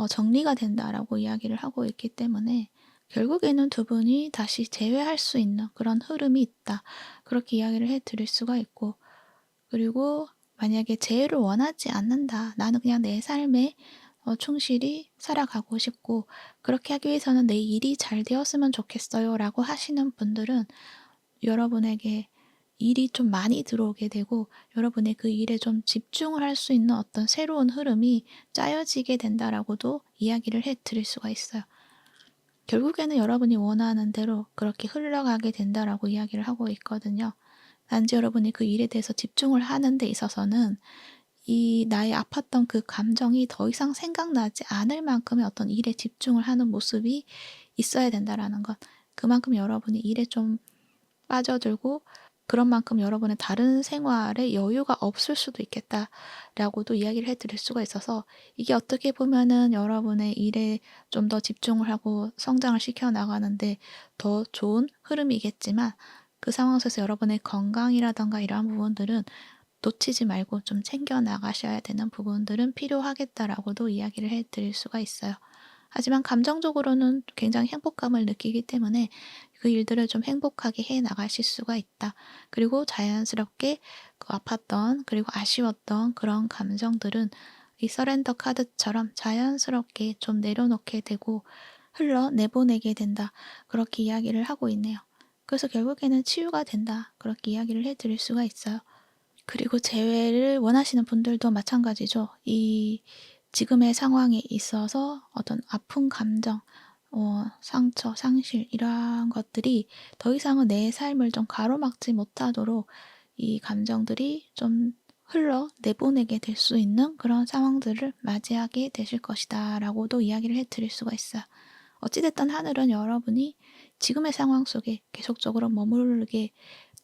Speaker 1: 정리가 된다라고 이야기를 하고 있기 때문에, 결국에는 두 분이 다시 재회할 수 있는 그런 흐름이 있다, 그렇게 이야기를 해 드릴 수가 있고, 그리고 만약에 재해를 원하지 않는다, 나는 그냥 내 삶에 충실히 살아가고 싶고 그렇게 하기 위해서는 내 일이 잘 되었으면 좋겠어요 라고 하시는 분들은, 여러분에게 일이 좀 많이 들어오게 되고 여러분의 그 일에 좀 집중을 할 수 있는 어떤 새로운 흐름이 짜여지게 된다라고도 이야기를 해 드릴 수가 있어요. 결국에는 여러분이 원하는 대로 그렇게 흘러가게 된다라고 이야기를 하고 있거든요. 단지 여러분이 그 일에 대해서 집중을 하는 데 있어서는 이 나의 아팠던 그 감정이 더 이상 생각나지 않을 만큼의 어떤 일에 집중을 하는 모습이 있어야 된다라는 것. 그만큼 여러분이 일에 좀 빠져들고 그런 만큼 여러분의 다른 생활에 여유가 없을 수도 있겠다라고도 이야기를 해 드릴 수가 있어서, 이게 어떻게 보면은 여러분의 일에 좀 더 집중을 하고 성장을 시켜 나가는데 더 좋은 흐름이겠지만, 그 상황 속에서 여러분의 건강이라든가 이러한 부분들은 놓치지 말고 좀 챙겨 나가셔야 되는 부분들은 필요하겠다라고도 이야기를 해 드릴 수가 있어요. 하지만 감정적으로는 굉장히 행복감을 느끼기 때문에 그 일들을 좀 행복하게 해 나가실 수가 있다. 그리고 자연스럽게 그 아팠던 그리고 아쉬웠던 그런 감정들은 이 서렌더 카드처럼 자연스럽게 좀 내려놓게 되고 흘러내보내게 된다, 그렇게 이야기를 하고 있네요. 그래서 결국에는 치유가 된다, 그렇게 이야기를 해 드릴 수가 있어요. 그리고 재회를 원하시는 분들도 마찬가지죠. 이 지금의 상황에 있어서 어떤 아픈 감정, 상처, 상실 이러한 것들이 더 이상은 내 삶을 좀 가로막지 못하도록 이 감정들이 좀 흘러내보내게 될 수 있는 그런 상황들을 맞이하게 되실 것이다 라고도 이야기를 해 드릴 수가 있어요. 어찌됐든 하늘은 여러분이 지금의 상황 속에 계속적으로 머무르게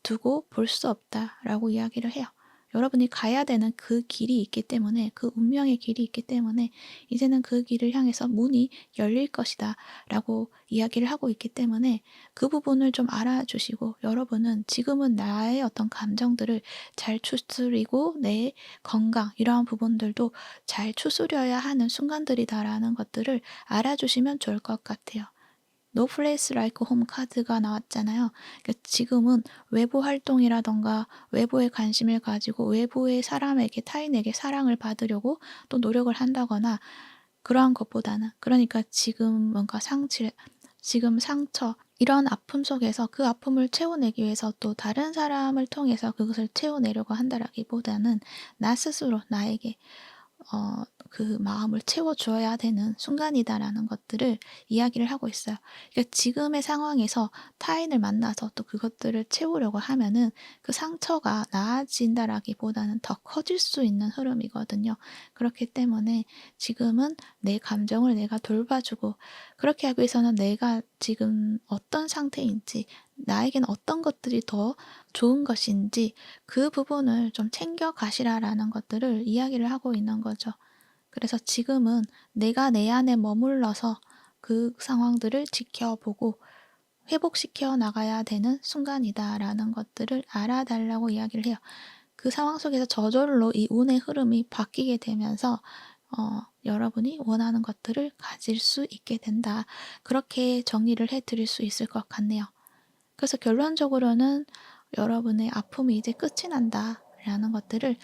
Speaker 1: 두고 볼 수 없다라고 이야기를 해요. 여러분이 가야 되는 그 길이 있기 때문에, 그 운명의 길이 있기 때문에 이제는 그 길을 향해서 문이 열릴 것이다 라고 이야기를 하고 있기 때문에, 그 부분을 좀 알아주시고, 여러분은 지금은 나의 어떤 감정들을 잘 추스리고 내 건강 이러한 부분들도 잘 추스려야 하는 순간들이다라는 것들을 알아주시면 좋을 것 같아요. No Place Like Home 카드가 나왔잖아요. 그러니까 지금은 외부 활동이라던가 외부에 관심을 가지고 외부의 사람에게, 타인에게 사랑을 받으려고 또 노력을 한다거나 그러한 것보다는, 그러니까 지금 뭔가 지금 상처, 이런 아픔 속에서 그 아픔을 채워내기 위해서 또 다른 사람을 통해서 그것을 채워내려고 한다라기보다는 나 스스로 나에게 그 마음을 채워줘야 되는 순간이다라는 것들을 이야기를 하고 있어요. 그러니까 지금의 상황에서 타인을 만나서 또 그것들을 채우려고 하면은 그 상처가 나아진다라기보다는 더 커질 수 있는 흐름이거든요. 그렇기 때문에 지금은 내 감정을 내가 돌봐주고, 그렇게 하기 위해서는 내가 지금 어떤 상태인지, 나에겐 어떤 것들이 더 좋은 것인지 그 부분을 좀 챙겨 가시라라는 것들을 이야기를 하고 있는 거죠. 그래서 지금은 내가 내 안에 머물러서 그 상황들을 지켜보고 회복시켜 나가야 되는 순간이다라는 것들을 알아달라고 이야기를 해요. 그 상황 속에서 저절로 이 운의 흐름이 바뀌게 되면서 여러분이 원하는 것들을 가질 수 있게 된다, 그렇게 정리를 해 드릴 수 있을 것 같네요. 그래서 결론적으로는 여러분의 아픔이 이제 끝이 난다라는 것들을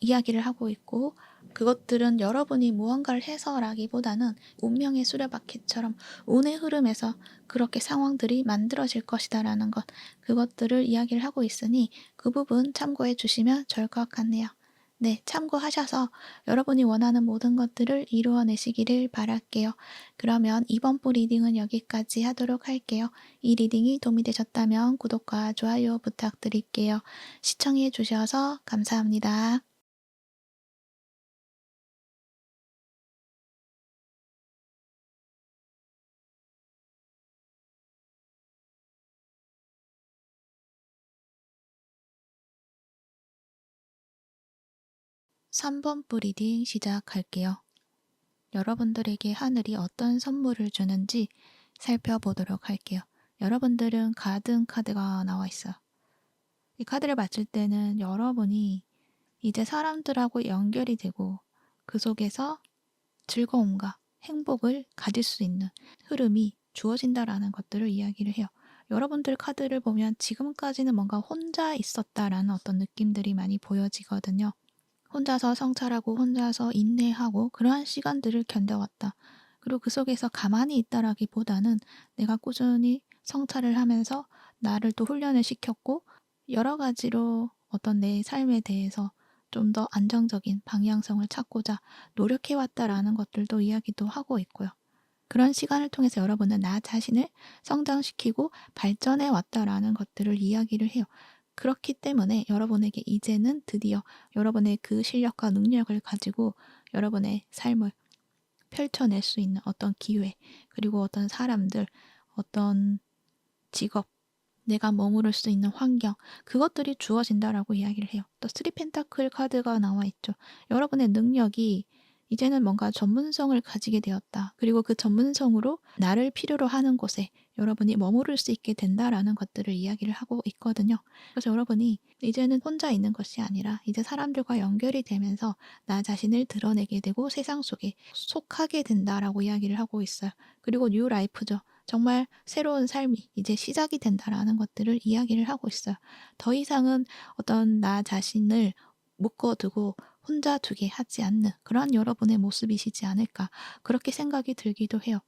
Speaker 1: 이야기를 하고 있고, 그것들은 여러분이 무언가를 해서라기보다는 운명의 수레바퀴처럼 운의 흐름에서 그렇게 상황들이 만들어질 것이다라는 것, 그것들을 이야기를 하고 있으니 그 부분 참고해 주시면 좋을 것 같네요. 네, 참고하셔서 여러분이 원하는 모든 것들을 이루어내시기를 바랄게요. 그러면 이번 부 리딩은 여기까지 하도록 할게요. 이 리딩이 도움이 되셨다면 구독과 좋아요 부탁드릴게요. 시청해 주셔서 감사합니다. 3번 부 리딩 시작할게요. 여러분들에게 하늘이 어떤 선물을 주는지 살펴보도록 할게요. 여러분들은 가든 카드가 나와 있어요. 이 카드를 맞출 때는 여러분이 이제 사람들하고 연결이 되고 그 속에서 즐거움과 행복을 가질 수 있는 흐름이 주어진다라는 것들을 이야기를 해요. 여러분들 카드를 보면 지금까지는 뭔가 혼자 있었다라는 어떤 느낌들이 많이 보여지거든요. 혼자서 성찰하고 혼자서 인내하고 그러한 시간들을 견뎌왔다. 그리고 그 속에서 가만히 있다라기보다는 내가 꾸준히 성찰을 하면서 나를 또 훈련을 시켰고, 여러 가지로 어떤 내 삶에 대해서 좀 더 안정적인 방향성을 찾고자 노력해왔다라는 것들도 이야기도 하고 있고요. 그런 시간을 통해서 여러분은 나 자신을 성장시키고 발전해 왔다라는 것들을 이야기를 해요. 그렇기 때문에 여러분에게 이제는 드디어 여러분의 그 실력과 능력을 가지고 여러분의 삶을 펼쳐낼 수 있는 어떤 기회, 그리고 어떤 사람들, 어떤 직업, 내가 머무를 수 있는 환경, 그것들이 주어진다라고 이야기를 해요. 또 쓰리 펜타클 카드가 나와 있죠. 여러분의 능력이 이제는 뭔가 전문성을 가지게 되었다. 그리고 그 전문성으로 나를 필요로 하는 곳에 여러분이 머무를 수 있게 된다라는 것들을 이야기를 하고 있거든요. 그래서 여러분이 이제는 혼자 있는 것이 아니라 이제 사람들과 연결이 되면서 나 자신을 드러내게 되고 세상 속에 속하게 된다라고 이야기를 하고 있어요. 그리고 뉴 라이프죠. 정말 새로운 삶이 이제 시작이 된다라는 것들을 이야기를 하고 있어요. 더 이상은 어떤 나 자신을 묶어두고 혼자 두게 하지 않는 그러한 여러분의 모습이시지 않을까, 그렇게 생각이 들기도 해요.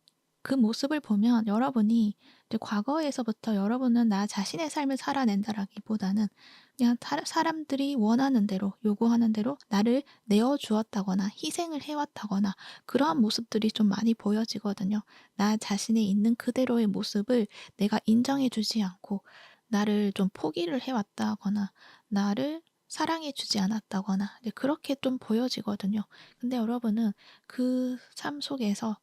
Speaker 1: 그 모습을 보면 여러분이 이제 과거에서부터 여러분은 나 자신의 삶을 살아낸다라기보다는 그냥 사람들이 원하는 대로 요구하는 대로 나를 내어주었다거나 희생을 해왔다거나 그러한 모습들이 좀 많이 보여지거든요. 나 자신이 있는 그대로의 모습을 내가 인정해주지 않고 나를 좀 포기를 해왔다거나 나를 사랑해주지 않았다거나 이제 그렇게 좀 보여지거든요. 근데 여러분은 그 삶 속에서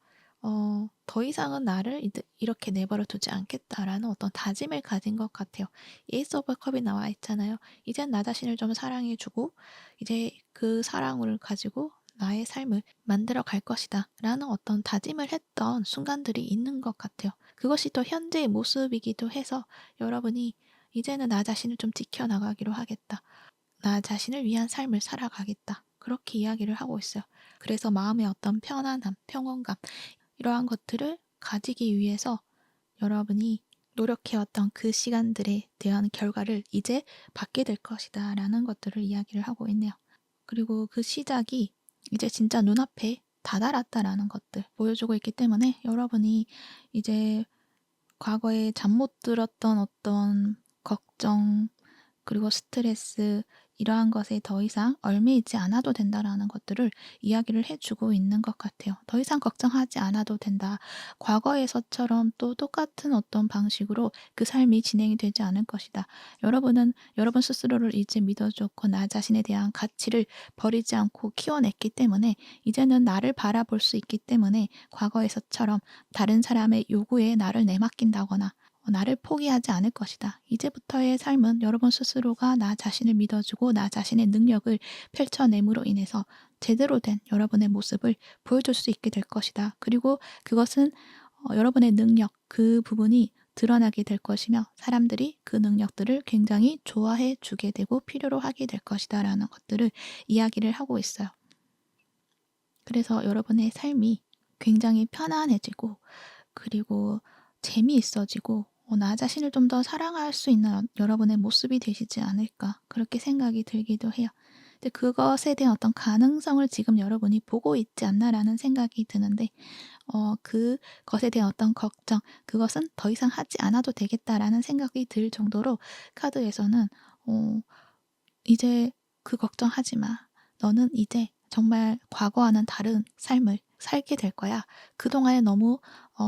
Speaker 1: 더 이상은 나를 이렇게 내버려 두지 않겠다라는 어떤 다짐을 가진 것 같아요. 에이스 오브 컵이 나와 있잖아요. 이젠 나 자신을 좀 사랑해주고 이제 그 사랑을 가지고 나의 삶을 만들어 갈 것이다 라는 어떤 다짐을 했던 순간들이 있는 것 같아요. 그것이 또 현재의 모습이기도 해서 여러분이 이제는 나 자신을 좀 지켜나가기로 하겠다. 나 자신을 위한 삶을 살아가겠다. 그렇게 이야기를 하고 있어요. 그래서 마음의 어떤 편안함, 평온감, 이러한 것들을 가지기 위해서 여러분이 노력해왔던 그 시간들에 대한 결과를 이제 받게 될 것이다 라는 것들을 이야기를 하고 있네요. 그리고 그 시작이 이제 진짜 눈앞에 다다랐다라는 것들 보여주고 있기 때문에 여러분이 이제 과거에 잠 못 들었던 어떤 걱정, 그리고 스트레스, 이러한 것에 더 이상 얽매이지 않아도 된다라는 것들을 이야기를 해주고 있는 것 같아요. 더 이상 걱정하지 않아도 된다. 과거에서처럼 또 똑같은 어떤 방식으로 그 삶이 진행이 되지 않을 것이다. 여러분은 여러분 스스로를 이제 믿어줬고 나 자신에 대한 가치를 버리지 않고 키워냈기 때문에 이제는 나를 바라볼 수 있기 때문에 과거에서처럼 다른 사람의 요구에 나를 내맡긴다거나 나를 포기하지 않을 것이다. 이제부터의 삶은 여러분 스스로가 나 자신을 믿어주고 나 자신의 능력을 펼쳐냄으로 인해서 제대로 된 여러분의 모습을 보여줄 수 있게 될 것이다. 그리고 그것은 여러분의 능력, 그 부분이 드러나게 될 것이며 사람들이 그 능력들을 굉장히 좋아해 주게 되고 필요로 하게 될 것이다 라는 것들을 이야기를 하고 있어요. 그래서 여러분의 삶이 굉장히 편안해지고 그리고 재미있어지고 나 자신을 좀 더 사랑할 수 있는 여러분의 모습이 되시지 않을까 그렇게 생각이 들기도 해요. 근데 그것에 대한 어떤 가능성을 지금 여러분이 보고 있지 않나라는 생각이 드는데 그것에 대한 어떤 걱정, 그것은 더 이상 하지 않아도 되겠다라는 생각이 들 정도로 카드에서는 어 "이제 그 걱정하지 마. 너는 이제 정말 과거와는 다른 삶을 살게 될 거야. 그동안에 너무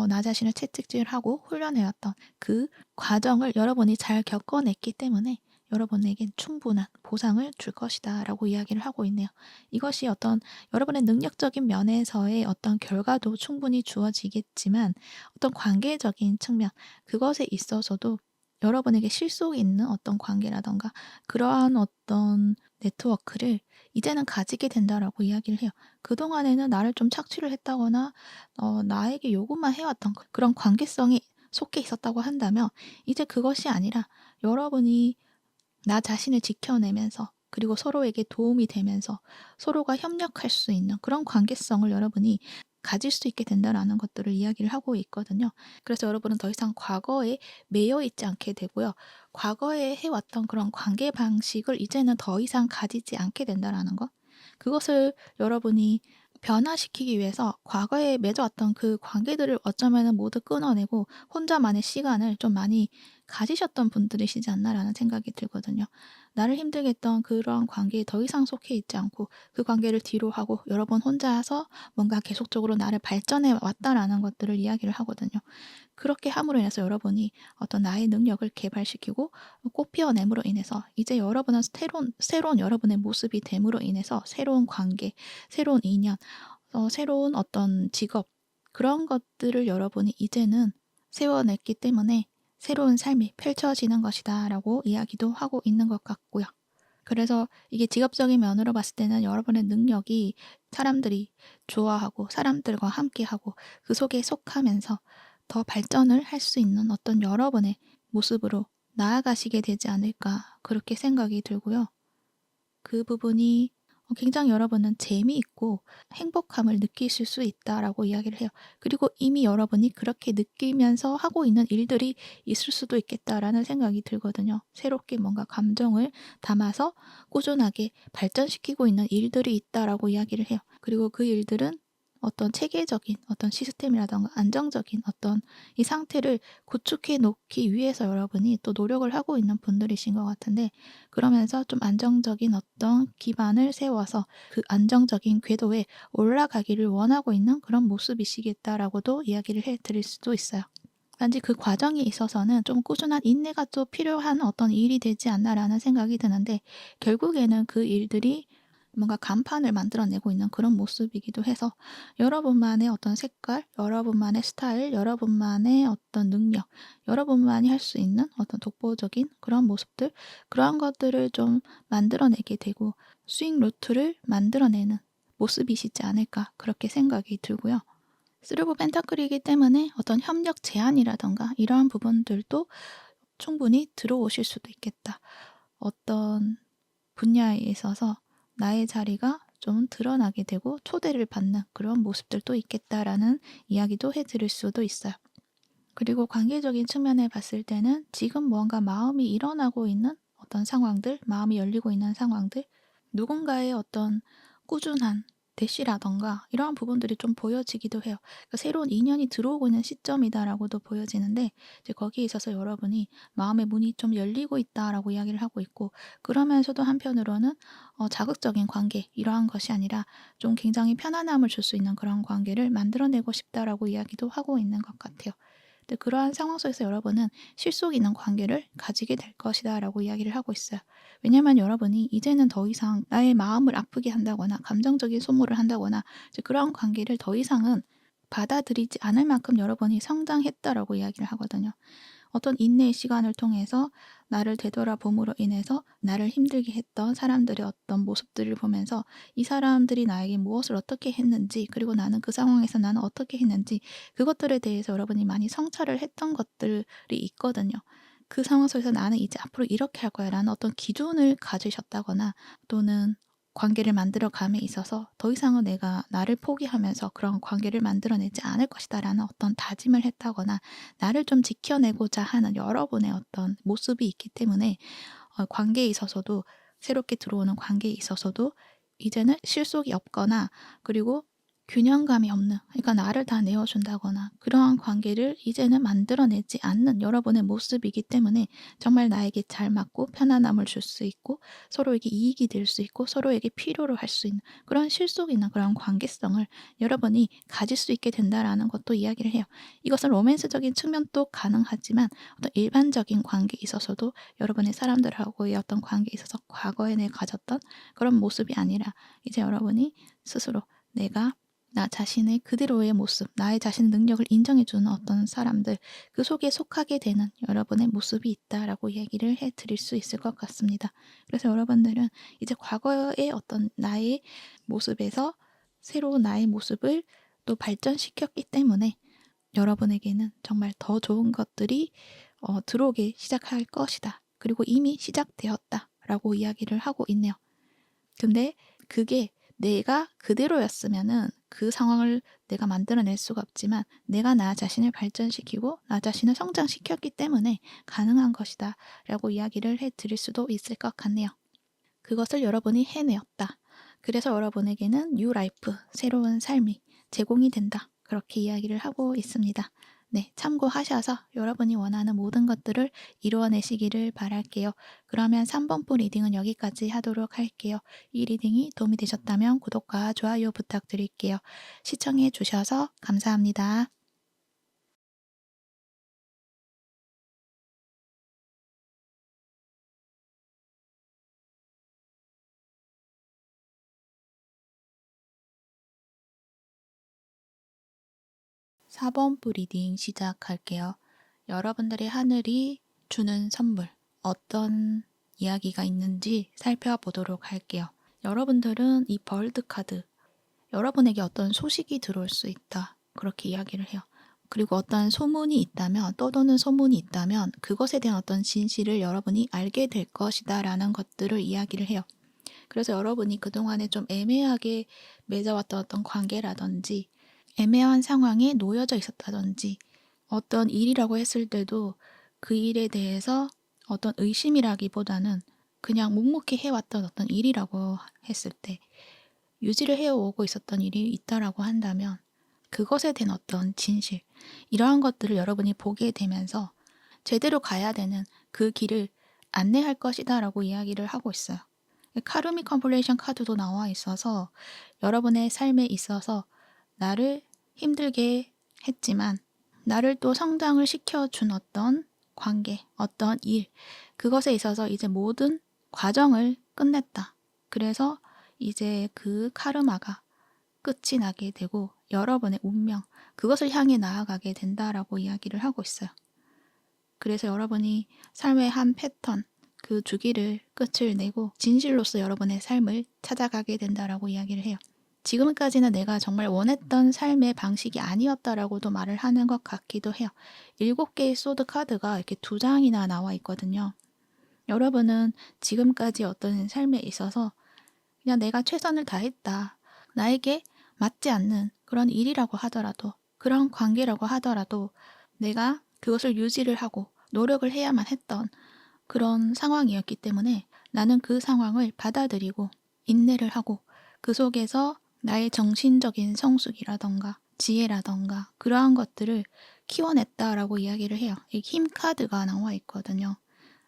Speaker 1: 나 자신을 채찍질하고 훈련해왔던 그 과정을 여러분이 잘 겪어냈기 때문에 여러분에겐 충분한 보상을 줄 것이다."라고 이야기를 하고 있네요. 이것이 어떤 여러분의 능력적인 면에서의 어떤 결과도 충분히 주어지겠지만 어떤 관계적인 측면, 그것에 있어서도 여러분에게 실속이 있는 어떤 관계라든가 그러한 어떤 네트워크를 이제는 가지게 된다라고 이야기를 해요. 그동안에는 나를 좀 착취를 했다거나 나에게 요구만 해왔던 그런 관계성이 속해 있었다고 한다면 이제 그것이 아니라 여러분이 나 자신을 지켜내면서 그리고 서로에게 도움이 되면서 서로가 협력할 수 있는 그런 관계성을 여러분이 가질 수 있게 된다라는 것들을 이야기를 하고 있거든요. 그래서 여러분은 더 이상 과거에 매여 있지 않게 되고요. 과거에 해왔던 그런 관계 방식을 이제는 더 이상 가지지 않게 된다라는 것. 그것을 여러분이 변화시키기 위해서 과거에 맺어왔던 그 관계들을 어쩌면은 모두 끊어내고 혼자만의 시간을 좀 많이 가지셨던 분들이시지 않나라는 생각이 들거든요. 나를 힘들게 했던 그런 관계에 더 이상 속해 있지 않고 그 관계를 뒤로 하고 여러분 혼자서 뭔가 계속적으로 나를 발전해 왔다라는 것들을 이야기를 하거든요. 그렇게 함으로 인해서 여러분이 어떤 나의 능력을 개발시키고 꽃 피어냄으로 인해서 이제 여러분은 새로운 여러분의 모습이 됨으로 인해서 새로운 관계, 새로운 인연, 새로운 어떤 직업, 그런 것들을 여러분이 이제는 세워냈기 때문에 새로운 삶이 펼쳐지는 것이다라고 이야기도 하고 있는 것 같고요. 그래서 이게 직업적인 면으로 봤을 때는 여러분의 능력이 사람들이 좋아하고 사람들과 함께하고 그 속에 속하면서 더 발전을 할 수 있는 어떤 여러분의 모습으로 나아가시게 되지 않을까 그렇게 생각이 들고요. 그 부분이 굉장히 여러분은 재미있고 행복함을 느끼실 수 있다라고 이야기를 해요. 그리고 이미 여러분이 그렇게 느끼면서 하고 있는 일들이 있을 수도 있겠다라는 생각이 들거든요. 새롭게 뭔가 감정을 담아서 꾸준하게 발전시키고 있는 일들이 있다라고 이야기를 해요. 그리고 그 일들은 어떤 체계적인 어떤 시스템이라든가 안정적인 어떤 이 상태를 구축해 놓기 위해서 여러분이 또 노력을 하고 있는 분들이신 것 같은데, 그러면서 좀 안정적인 어떤 기반을 세워서 그 안정적인 궤도에 올라가기를 원하고 있는 그런 모습이시겠다라고도 이야기를 해 드릴 수도 있어요. 단지 그 과정에 있어서는 좀 꾸준한 인내가 또 필요한 어떤 일이 되지 않나라는 생각이 드는데, 결국에는 그 일들이 뭔가 간판을 만들어내고 있는 그런 모습이기도 해서 여러분만의 어떤 색깔, 여러분만의 스타일, 여러분만의 어떤 능력, 여러분만이 할 수 있는 어떤 독보적인 그런 모습들, 그러한 것들을 좀 만들어내게 되고 수익 루트를 만들어내는 모습이시지 않을까 그렇게 생각이 들고요. 쓰르브 펜타클이기 때문에 어떤 협력 제안이라든가 이러한 부분들도 충분히 들어오실 수도 있겠다. 어떤 분야에 있어서 나의 자리가 좀 드러나게 되고 초대를 받는 그런 모습들도 있겠다라는 이야기도 해드릴 수도 있어요. 그리고 관계적인 측면에 봤을 때는 지금 뭔가 마음이 일어나고 있는 어떤 상황들, 마음이 열리고 있는 상황들, 누군가의 어떤 꾸준한 대시라던가 이러한 부분들이 좀 보여지기도 해요. 그러니까 새로운 인연이 들어오고 있는 시점이다라고도 보여지는데, 이제 거기에 있어서 여러분이 마음의 문이 좀 열리고 있다라고 이야기를 하고 있고, 그러면서도 한편으로는 자극적인 관계 이러한 것이 아니라 좀 굉장히 편안함을 줄 수 있는 그런 관계를 만들어내고 싶다라고 이야기도 하고 있는 것 같아요. 근데 그러한 상황 속에서 여러분은 실속 있는 관계를 가지게 될 것이다라고 이야기를 하고 있어요. 왜냐하면 여러분이 이제는 더 이상 나의 마음을 아프게 한다거나 감정적인 소모를 한다거나 이제 그런 관계를 더 이상은 받아들이지 않을 만큼 여러분이 성장했다라고 이야기를 하거든요. 어떤 인내의 시간을 통해서 나를 되돌아봄으로 인해서 나를 힘들게 했던 사람들의 어떤 모습들을 보면서 이 사람들이 나에게 무엇을 어떻게 했는지, 그리고 나는 그 상황에서 나는 어떻게 했는지, 그것들에 대해서 여러분이 많이 성찰을 했던 것들이 있거든요. 그 상황 속에서 나는 이제 앞으로 이렇게 할 거야 라는 어떤 기준을 가지셨다거나, 또는 관계를 만들어감에 있어서 더 이상은 내가 나를 포기하면서 그런 관계를 만들어내지 않을 것이다라는 어떤 다짐을 했다거나 나를 좀 지켜내고자 하는 여러분의 어떤 모습이 있기 때문에 관계에 있어서도 새롭게 들어오는 관계에 있어서도 이제는 실속이 없거나 그리고 균형감이 없는 그러니까 나를 다 내어준다거나 그러한 관계를 이제는 만들어내지 않는 여러분의 모습이기 때문에 정말 나에게 잘 맞고 편안함을 줄 수 있고 서로에게 이익이 될 수 있고 서로에게 필요로 할 수 있는 그런 실속 있는 그런 관계성을 여러분이 가질 수 있게 된다라는 것도 이야기를 해요. 이것은 로맨스적인 측면도 가능하지만 어떤 일반적인 관계에 있어서도 여러분의 사람들하고의 어떤 관계에 있어서 과거에 내 가졌던 그런 모습이 아니라 이제 여러분이 스스로 내가 나 자신의 그대로의 모습, 나의 자신의 능력을 인정해주는 어떤 사람들, 그 속에 속하게 되는 여러분의 모습이 있다라고 얘기를 해드릴 수 있을 것 같습니다. 그래서 여러분들은 이제 과거의 어떤 나의 모습에서 새로운 나의 모습을 또 발전시켰기 때문에 여러분에게는 정말 더 좋은 것들이 들어오기 시작할 것이다. 그리고 이미 시작되었다라고 이야기를 하고 있네요. 근데 그게 내가 그대로였으면은 그 상황을 내가 만들어낼 수가 없지만 내가 나 자신을 발전시키고 나 자신을 성장시켰기 때문에 가능한 것이다 라고 이야기를 해드릴 수도 있을 것 같네요. 그것을 여러분이 해내었다. 그래서 여러분에게는 뉴 라이프, 새로운 삶이 제공이 된다. 그렇게 이야기를 하고 있습니다. 네, 참고하셔서 여러분이 원하는 모든 것들을 이루어내시기를 바랄게요. 그러면 3번부 리딩은 여기까지 하도록 할게요. 이 리딩이 도움이 되셨다면 구독과 좋아요 부탁드릴게요. 시청해 주셔서 감사합니다. 4번부 리딩 시작할게요. 여러분들의 하늘이 주는 선물, 어떤 이야기가 있는지 살펴보도록 할게요. 여러분들은 이 벌드 카드, 여러분에게 어떤 소식이 들어올 수 있다. 그렇게 이야기를 해요. 그리고 어떤 소문이 있다면, 떠도는 소문이 있다면 그것에 대한 어떤 진실을 여러분이 알게 될 것이다 라는 것들을 이야기를 해요. 그래서 여러분이 그동안에 좀 애매하게 맺어왔던 어떤 관계라든지 애매한 상황에 놓여져 있었다든지 어떤 일이라고 했을 때도 그 일에 대해서 어떤 의심이라기보다는 그냥 묵묵히 해왔던 어떤 일이라고 했을 때 유지를 해오고 있었던 일이 있다라고 한다면 그것에 대한 어떤 진실 이러한 것들을 여러분이 보게 되면서 제대로 가야 되는 그 길을 안내할 것이다 라고 이야기를 하고 있어요. 카르미 컴플레이션 카드도 나와 있어서 여러분의 삶에 있어서 나를 힘들게 했지만 나를 또 성장을 시켜준 어떤 관계, 어떤 일, 그것에 있어서 이제 모든 과정을 끝냈다. 그래서 이제 그 카르마가 끝이 나게 되고 여러분의 운명, 그것을 향해 나아가게 된다라고 이야기를 하고 있어요. 그래서 여러분이 삶의 한 패턴, 그 주기를 끝을 내고 진실로서 여러분의 삶을 찾아가게 된다라고 이야기를 해요. 지금까지는 내가 정말 원했던 삶의 방식이 아니었다라고도 말을 하는 것 같기도 해요. 7개의 소드 카드가 이렇게 2장이나 나와 있거든요. 여러분은 지금까지 어떤 삶에 있어서 그냥 내가 최선을 다했다. 나에게 맞지 않는 그런 일이라고 하더라도 그런 관계라고 하더라도 내가 그것을 유지를 하고 노력을 해야만 했던 그런 상황이었기 때문에 나는 그 상황을 받아들이고 인내를 하고 그 속에서 나의 정신적인 성숙이라던가 지혜라던가 그러한 것들을 키워냈다라고 이야기를 해요. 이 힘 카드가 나와 있거든요.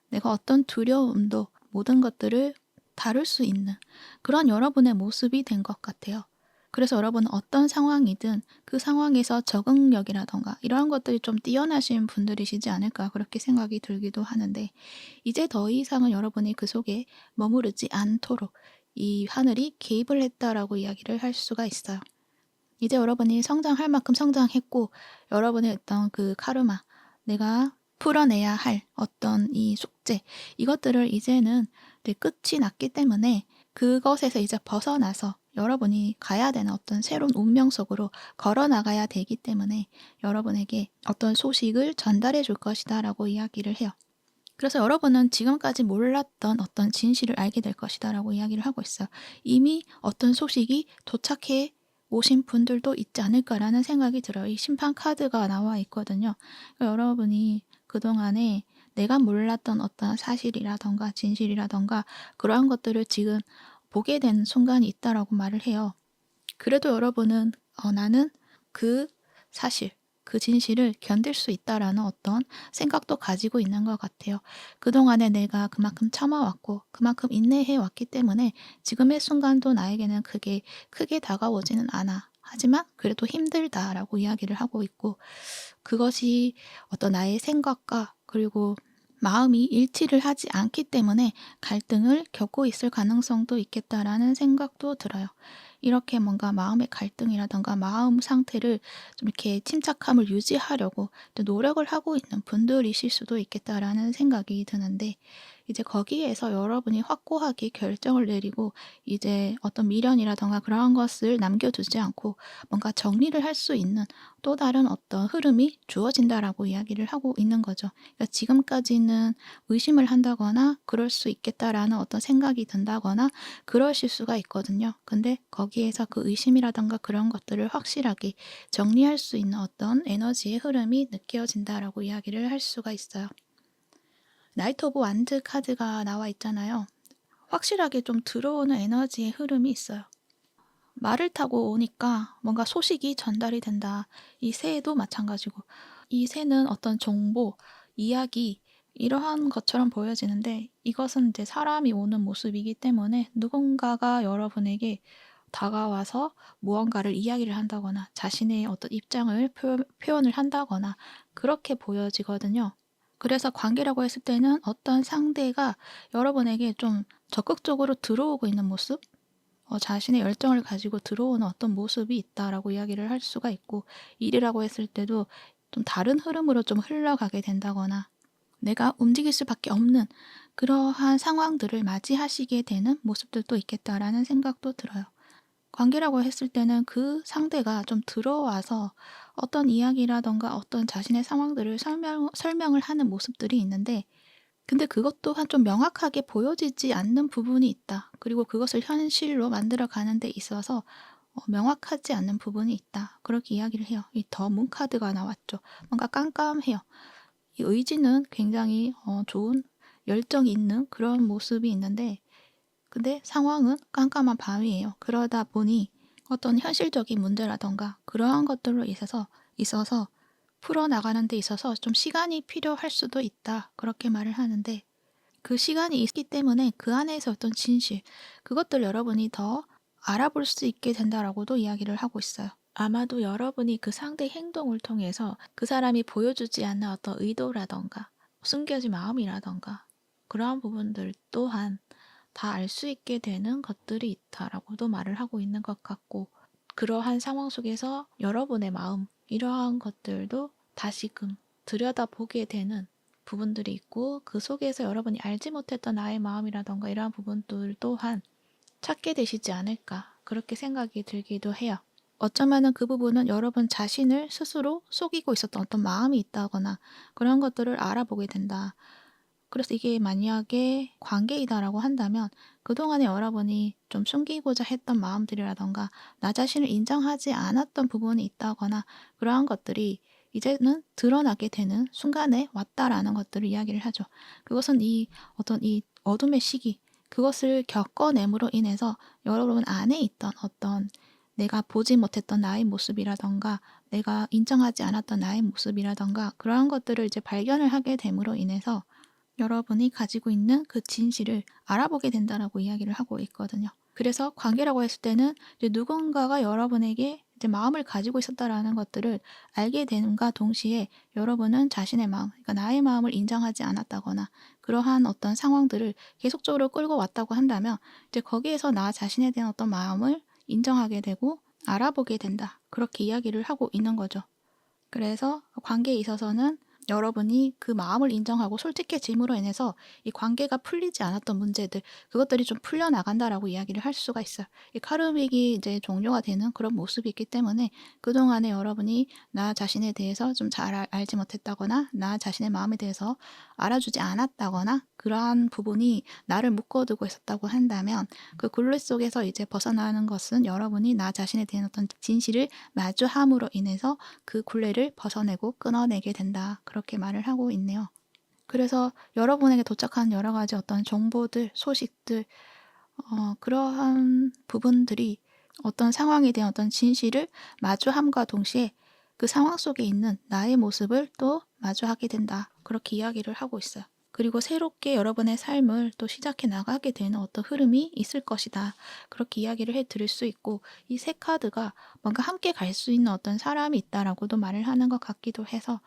Speaker 1: 내가 어떤 두려움도 모든 것들을 다룰 수 있는 그런 여러분의 모습이 된 것 같아요. 그래서 여러분은 어떤 상황이든 그 상황에서 적응력이라던가 이러한 것들이 좀 뛰어나신 분들이시지 않을까 그렇게 생각이 들기도 하는데 이제 더 이상은 여러분이 그 속에 머무르지 않도록 이 하늘이 개입을 했다라고 이야기를 할 수가 있어요. 이제 여러분이 성장할 만큼 성장했고 여러분의 어떤 그 카르마, 내가 풀어내야 할 어떤 이 숙제 이것들을 이제는 끝이 났기 때문에 그것에서 이제 벗어나서 여러분이 가야 되는 어떤 새로운 운명 속으로 걸어나가야 되기 때문에 여러분에게 어떤 소식을 전달해 줄 것이다 라고 이야기를 해요. 그래서 여러분은 지금까지 몰랐던 어떤 진실을 알게 될 것이다라고 이야기를 하고 있어요. 이미 어떤 소식이 도착해 오신 분들도 있지 않을까라는 생각이 들어요. 이 심판 카드가 나와 있거든요. 그러니까 여러분이 그동안에 내가 몰랐던 어떤 사실이라던가 진실이라던가 그러한 것들을 지금 보게 된 순간이 있다라고 말을 해요. 그래도 여러분은 나는 그 사실, 그 진실을 견딜 수 있다라는 어떤 생각도 가지고 있는 것 같아요. 그동안에 내가 그만큼 참아왔고 그만큼 인내해 왔기 때문에 지금의 순간도 나에게는 크게 다가오지는 않아. 하지만 그래도 힘들다라고 이야기를 하고 있고, 그것이 어떤 나의 생각과 그리고 마음이 일치를 하지 않기 때문에 갈등을 겪고 있을 가능성도 있겠다라는 생각도 들어요. 이렇게 뭔가 마음의 갈등이라든가 마음 상태를 좀 이렇게 침착함을 유지하려고 또 노력을 하고 있는 분들이실 수도 있겠다라는 생각이 드는데, 이제 거기에서 여러분이 확고하게 결정을 내리고 이제 어떤 미련이라든가 그러한 것을 남겨두지 않고 뭔가 정리를 할 수 있는 또 다른 어떤 흐름이 주어진다라고 이야기를 하고 있는 거죠. 그러니까 지금까지는 의심을 한다거나 그럴 수 있겠다라는 어떤 생각이 든다거나 그러실 수가 있거든요. 근데 거기에서 그 의심이라든가 그런 것들을 확실하게 정리할 수 있는 어떤 에너지의 흐름이 느껴진다라고 이야기를 할 수가 있어요. 나이트 오브 완드 카드가 나와 있잖아요. 확실하게 좀 들어오는 에너지의 흐름이 있어요. 말을 타고 오니까 뭔가 소식이 전달이 된다. 이 새도 마찬가지고, 이 새는 어떤 정보, 이야기 이러한 것처럼 보여지는데, 이것은 이제 사람이 오는 모습이기 때문에 누군가가 여러분에게 다가와서 무언가를 이야기를 한다거나 자신의 어떤 입장을 표현을 한다거나 그렇게 보여지거든요. 그래서 관계라고 했을 때는 어떤 상대가 여러분에게 좀 적극적으로 들어오고 있는 모습, 자신의 열정을 가지고 들어오는 어떤 모습이 있다라고 이야기를 할 수가 있고, 일이라고 했을 때도 좀 다른 흐름으로 좀 흘러가게 된다거나 내가 움직일 수밖에 없는 그러한 상황들을 맞이하시게 되는 모습들도 있겠다라는 생각도 들어요. 관계라고 했을 때는 그 상대가 좀 들어와서 어떤 이야기라던가 어떤 자신의 상황들을 설명을 하는 모습들이 있는데, 근데 그것 또한 좀 명확하게 보여지지 않는 부분이 있다. 그리고 그것을 현실로 만들어 가는 데 있어서 명확하지 않는 부분이 있다. 그렇게 이야기를 해요. 이 더 문 카드가 나왔죠. 뭔가 깜깜해요. 이 의지는 굉장히 좋은 열정이 있는 그런 모습이 있는데, 근데 상황은 깜깜한 밤이에요. 그러다 보니 어떤 현실적인 문제라던가 그러한 것들로 있어서 풀어나가는 데 있어서 좀 시간이 필요할 수도 있다. 그렇게 말을 하는데, 그 시간이 있기 때문에 그 안에서 어떤 진실, 그것들 여러분이 더 알아볼 수 있게 된다라고도 이야기를 하고 있어요. 아마도 여러분이 그 상대 행동을 통해서 그 사람이 보여주지 않는 어떤 의도라던가 숨겨진 마음이라던가 그러한 부분들 또한 다 알 수 있게 되는 것들이 있다라고도 말을 하고 있는 것 같고, 그러한 상황 속에서 여러분의 마음, 이러한 것들도 다시금 들여다보게 되는 부분들이 있고, 그 속에서 여러분이 알지 못했던 나의 마음이라던가 이러한 부분들 또한 찾게 되시지 않을까, 그렇게 생각이 들기도 해요. 어쩌면은 그 부분은 여러분 자신을 스스로 속이고 있었던 어떤 마음이 있다거나 그런 것들을 알아보게 된다. 그래서 이게 만약에 관계이다라고 한다면 그동안에 여러분이 좀 숨기고자 했던 마음들이라던가 나 자신을 인정하지 않았던 부분이 있다거나 그러한 것들이 이제는 드러나게 되는 순간에 왔다라는 것들을 이야기를 하죠. 그것은 이 어떤 이 어둠의 시기, 그것을 겪어냄으로 인해서 여러분 안에 있던 어떤 내가 보지 못했던 나의 모습이라던가 내가 인정하지 않았던 나의 모습이라던가 그러한 것들을 이제 발견을 하게 됨으로 인해서 여러분이 가지고 있는 그 진실을 알아보게 된다라고 이야기를 하고 있거든요. 그래서 관계라고 했을 때는 이제 누군가가 여러분에게 이제 마음을 가지고 있었다라는 것들을 알게 됨과 동시에 여러분은 자신의 마음, 그러니까 나의 마음을 인정하지 않았다거나 그러한 어떤 상황들을 계속적으로 끌고 왔다고 한다면 이제 거기에서 나 자신에 대한 어떤 마음을 인정하게 되고 알아보게 된다. 그렇게 이야기를 하고 있는 거죠. 그래서 관계에 있어서는 여러분이 그 마음을 인정하고 솔직해짐으로 인해서 이 관계가 풀리지 않았던 문제들, 그것들이 좀 풀려나간다라고 이야기를 할 수가 있어요. 이 카르믹이 이제 종료가 되는 그런 모습이 있기 때문에 그동안에 여러분이 나 자신에 대해서 좀 잘 알지 못했다거나 나 자신의 마음에 대해서 알아주지 않았다거나 그러한 부분이 나를 묶어두고 있었다고 한다면 그 굴레 속에서 이제 벗어나는 것은 여러분이 나 자신에 대한 어떤 진실을 마주함으로 인해서 그 굴레를 벗어내고 끊어내게 된다. 그렇게 말을 하고 있네요. 그래서 여러분에게 도착한 여러 가지 어떤 정보들, 소식들, 그러한 부분들이 어떤 상황에 대한 어떤 진실을 마주함과 동시에 그 상황 속에 있는 나의 모습을 또 마주하게 된다. 그렇게 이야기를 하고 있어요. 그리고 새롭게 여러분의 삶을 또 시작해 나가게 되는 어떤 흐름이 있을 것이다. 그렇게 이야기를 해 드릴 수 있고, 이 세 카드가 뭔가 함께 갈 수 있는 어떤 사람이 있다라고도 말을 하는 것 같기도 해서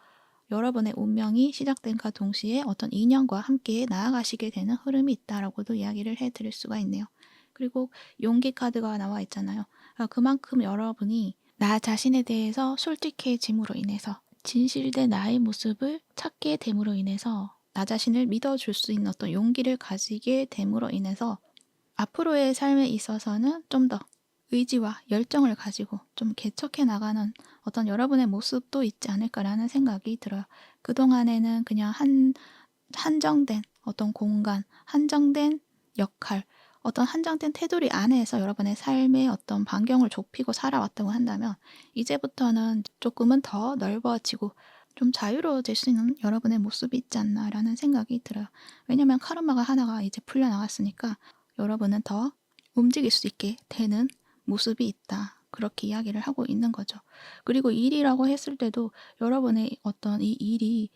Speaker 1: 여러분의 운명이 시작된과 동시에 어떤 인연과 함께 나아가시게 되는 흐름이 있다라고도 이야기를 해 드릴 수가 있네요. 그리고 용기 카드가 나와 있잖아요. 그만큼 여러분이 나 자신에 대해서 솔직해짐으로 인해서 진실된 나의 모습을 찾게 됨으로 인해서 나 자신을 믿어줄 수 있는 어떤 용기를 가지게 됨으로 인해서 앞으로의 삶에 있어서는 좀 더 의지와 열정을 가지고 좀 개척해 나가는 어떤 여러분의 모습도 있지 않을까라는 생각이 들어요. 그동안에는 그냥 한정된 어떤 공간, 한정된 역할, 어떤 한정된 테두리 안에서 여러분의 삶의 어떤 반경을 좁히고 살아왔다고 한다면 이제부터는 조금은 더 넓어지고 좀 자유로워질 수 있는 여러분의 모습이 있지 않나라는 생각이 들어요. 왜냐면 카르마가 하나가 이제 풀려나갔으니까 여러분은 더 움직일 수 있게 되는 모습이 있다. 그렇게 이야기를 하고 있는 거죠. 그리고 일이라고 했을 때도 여러분의 어떤 이 일이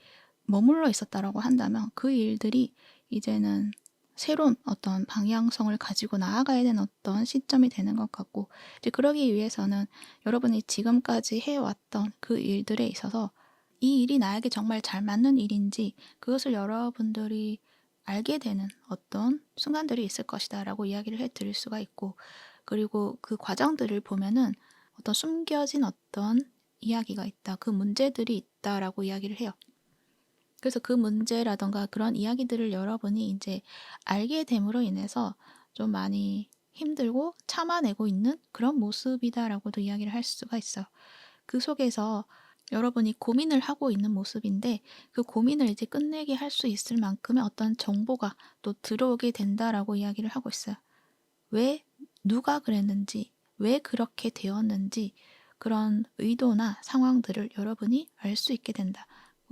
Speaker 1: 머물러 있었다라고 한다면 그 일들이 이제는 새로운 어떤 방향성을 가지고 나아가야 되는 어떤 시점이 되는 것 같고, 이제 그러기 위해서는 여러분이 지금까지 해왔던 그 일들에 있어서 이 일이 나에게 정말 잘 맞는 일인지 그것을 여러분들이 알게 되는 어떤 순간들이 있을 것이다 라고 이야기를 해 드릴 수가 있고, 그리고 그 과정들을 보면은 어떤 숨겨진 어떤 이야기가 있다, 그 문제들이 있다라고 이야기를 해요. 그래서 그 문제라던가 그런 이야기들을 여러분이 이제 알게 됨으로 인해서 좀 많이 힘들고 참아내고 있는 그런 모습이다라고도 이야기를 할 수가 있어요. 그 속에서 여러분이 고민을 하고 있는 모습인데 그 고민을 이제 끝내게 할 수 있을 만큼의 어떤 정보가 또 들어오게 된다라고 이야기를 하고 있어요. 왜, 누가 그랬는지, 왜 그렇게 되었는지 그런 의도나 상황들을 여러분이 알 수 있게 된다.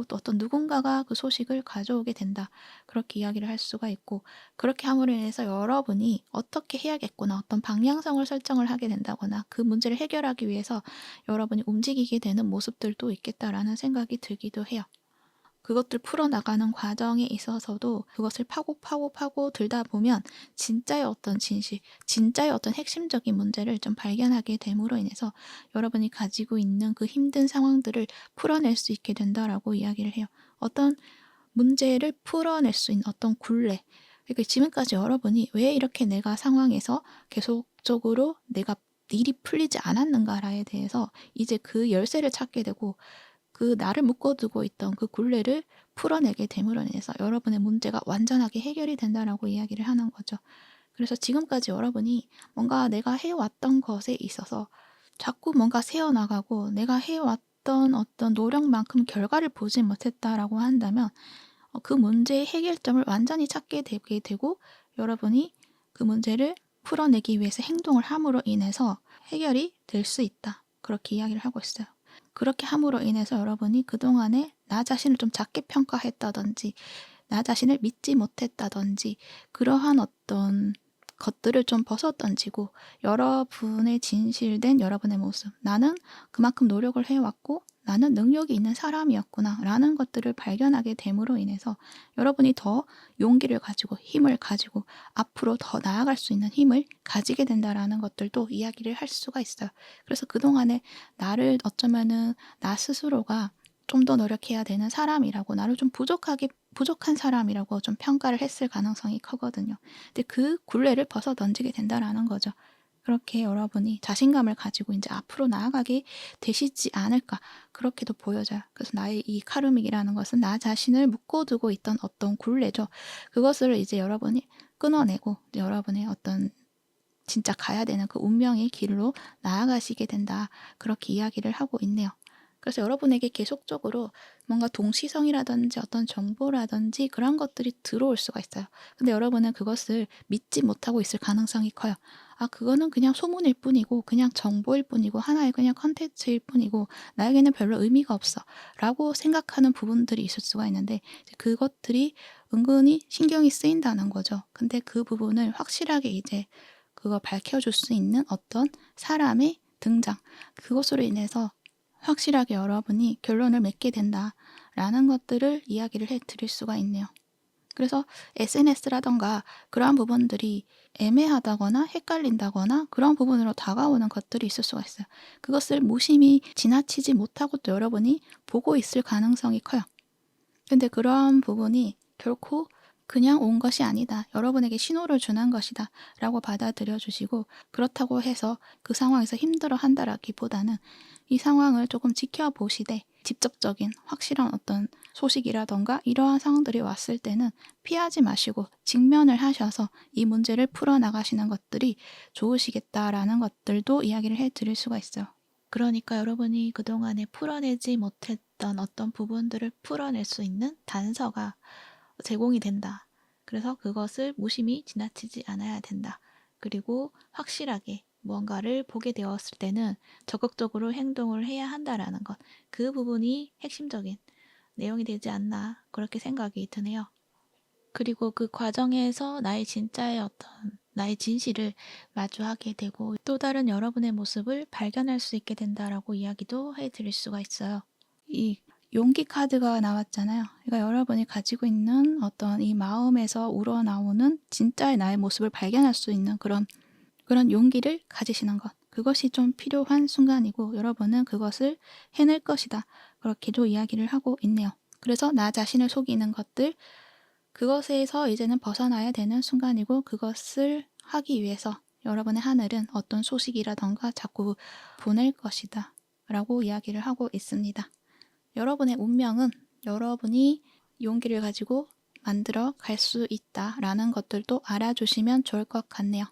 Speaker 1: 또 어떤 누군가가 그 소식을 가져오게 된다. 그렇게 이야기를 할 수가 있고, 그렇게 함으로 인해서 여러분이 어떻게 해야겠구나, 어떤 방향성을 설정을 하게 된다거나 그 문제를 해결하기 위해서 여러분이 움직이게 되는 모습들도 있겠다라는 생각이 들기도 해요. 그것들 풀어나가는 과정에 있어서도 그것을 파고 들다 보면 진짜의 어떤 진실, 진짜의 어떤 핵심적인 문제를 좀 발견하게 됨으로 인해서 여러분이 가지고 있는 그 힘든 상황들을 풀어낼 수 있게 된다라고 이야기를 해요. 어떤 문제를 풀어낼 수 있는 어떤 굴레. 그러니까 지금까지 여러분이 왜 이렇게 내가 상황에서 계속적으로 내가 일이 풀리지 않았는가에 대해서 이제 그 열쇠를 찾게 되고 그 나를 묶어두고 있던 그 굴레를 풀어내게 됨으로 인해서 여러분의 문제가 완전하게 해결이 된다라고 이야기를 하는 거죠. 그래서 지금까지 여러분이 뭔가 내가 해왔던 것에 있어서 자꾸 뭔가 새어나가고 내가 해왔던 어떤 노력만큼 결과를 보지 못했다라고 한다면 그 문제의 해결점을 완전히 찾게 되게 되고 여러분이 그 문제를 풀어내기 위해서 행동을 함으로 인해서 해결이 될 수 있다. 그렇게 이야기를 하고 있어요. 그렇게 함으로 인해서 여러분이 그동안에 나 자신을 좀 작게 평가했다든지 나 자신을 믿지 못했다든지 그러한 어떤 것들을 좀 벗어던지고 여러분의 진실된 여러분의 모습, 나는 그만큼 노력을 해왔고 나는 능력이 있는 사람이었구나 라는 것들을 발견하게 됨으로 인해서 여러분이 더 용기를 가지고 힘을 가지고 앞으로 더 나아갈 수 있는 힘을 가지게 된다라는 것들도 이야기를 할 수가 있어요. 그래서 그동안에 나를 어쩌면은 나 스스로가 좀 더 노력해야 되는 사람이라고 나를 좀 부족한 사람이라고 좀 평가를 했을 가능성이 크거든요. 근데 그 굴레를 벗어던지게 된다라는 거죠. 그렇게 여러분이 자신감을 가지고 이제 앞으로 나아가게 되시지 않을까 그렇게도 보여져요. 그래서 나의 이 카르믹이라는 것은 나 자신을 묶어두고 있던 어떤 굴레죠. 그것을 이제 여러분이 끊어내고 이제 여러분의 어떤 진짜 가야 되는 그 운명의 길로 나아가시게 된다. 그렇게 이야기를 하고 있네요. 그래서 여러분에게 계속적으로 뭔가 동시성이라든지 어떤 정보라든지 그런 것들이 들어올 수가 있어요. 근데 여러분은 그것을 믿지 못하고 있을 가능성이 커요. 아, 그거는 그냥 소문일 뿐이고 그냥 정보일 뿐이고 하나의 그냥 컨텐츠일 뿐이고 나에게는 별로 의미가 없어 라고 생각하는 부분들이 있을 수가 있는데 이제 그것들이 은근히 신경이 쓰인다는 거죠. 근데 그 부분을 확실하게 이제 그거 밝혀줄 수 있는 어떤 사람의 등장, 그것으로 인해서 확실하게 여러분이 결론을 맺게 된다라는 것들을 이야기를 해드릴 수가 있네요. 그래서 SNS라던가 그러한 부분들이 애매하다거나 헷갈린다거나 그런 부분으로 다가오는 것들이 있을 수가 있어요. 그것을 무심히 지나치지 못하고 또 여러분이 보고 있을 가능성이 커요. 근데 그러한 부분이 결코 그냥 온 것이 아니다. 여러분에게 신호를 주는 것이다. 라고 받아들여 주시고 그렇다고 해서 그 상황에서 힘들어 한다라기보다는 이 상황을 조금 지켜보시되 직접적인 확실한 어떤 소식이라던가 이러한 상황들이 왔을 때는 피하지 마시고 직면을 하셔서 이 문제를 풀어나가시는 것들이 좋으시겠다라는 것들도 이야기를 해드릴 수가 있어요. 그러니까 여러분이 그동안에 풀어내지 못했던 어떤 부분들을 풀어낼 수 있는 단서가 제공이 된다. 그래서 그것을 무심히 지나치지 않아야 된다. 그리고 확실하게 무언가를 보게 되었을 때는 적극적으로 행동을 해야 한다라는 것. 그 부분이 핵심적인 내용이 되지 않나 그렇게 생각이 드네요. 그리고 그 과정에서 나의 진짜의 어떤 나의 진실을 마주하게 되고 또 다른 여러분의 모습을 발견할 수 있게 된다라고 이야기도 해드릴 수가 있어요. 이 용기 카드가 나왔잖아요. 그러니까 여러분이 가지고 있는 어떤 이 마음에서 우러나오는 진짜의 나의 모습을 발견할 수 있는 그런 용기를 가지시는 것. 그것이 좀 필요한 순간이고 여러분은 그것을 해낼 것이다. 그렇게도 이야기를 하고 있네요. 그래서 나 자신을 속이는 것들, 그것에서 이제는 벗어나야 되는 순간이고 그것을 하기 위해서 여러분의 하늘은 어떤 소식이라던가 자꾸 보낼 것이다 라고 이야기를 하고 있습니다. 여러분의 운명은 여러분이 용기를 가지고 만들어 갈 수 있다라는 것들도 알아주시면 좋을 것 같네요.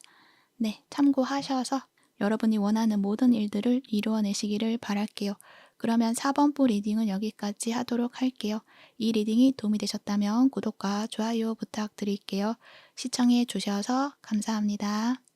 Speaker 1: 네, 참고하셔서 여러분이 원하는 모든 일들을 이루어내시기를 바랄게요. 그러면 4번부 리딩은 여기까지 하도록 할게요. 이 리딩이 도움이 되셨다면 구독과 좋아요 부탁드릴게요. 시청해 주셔서 감사합니다.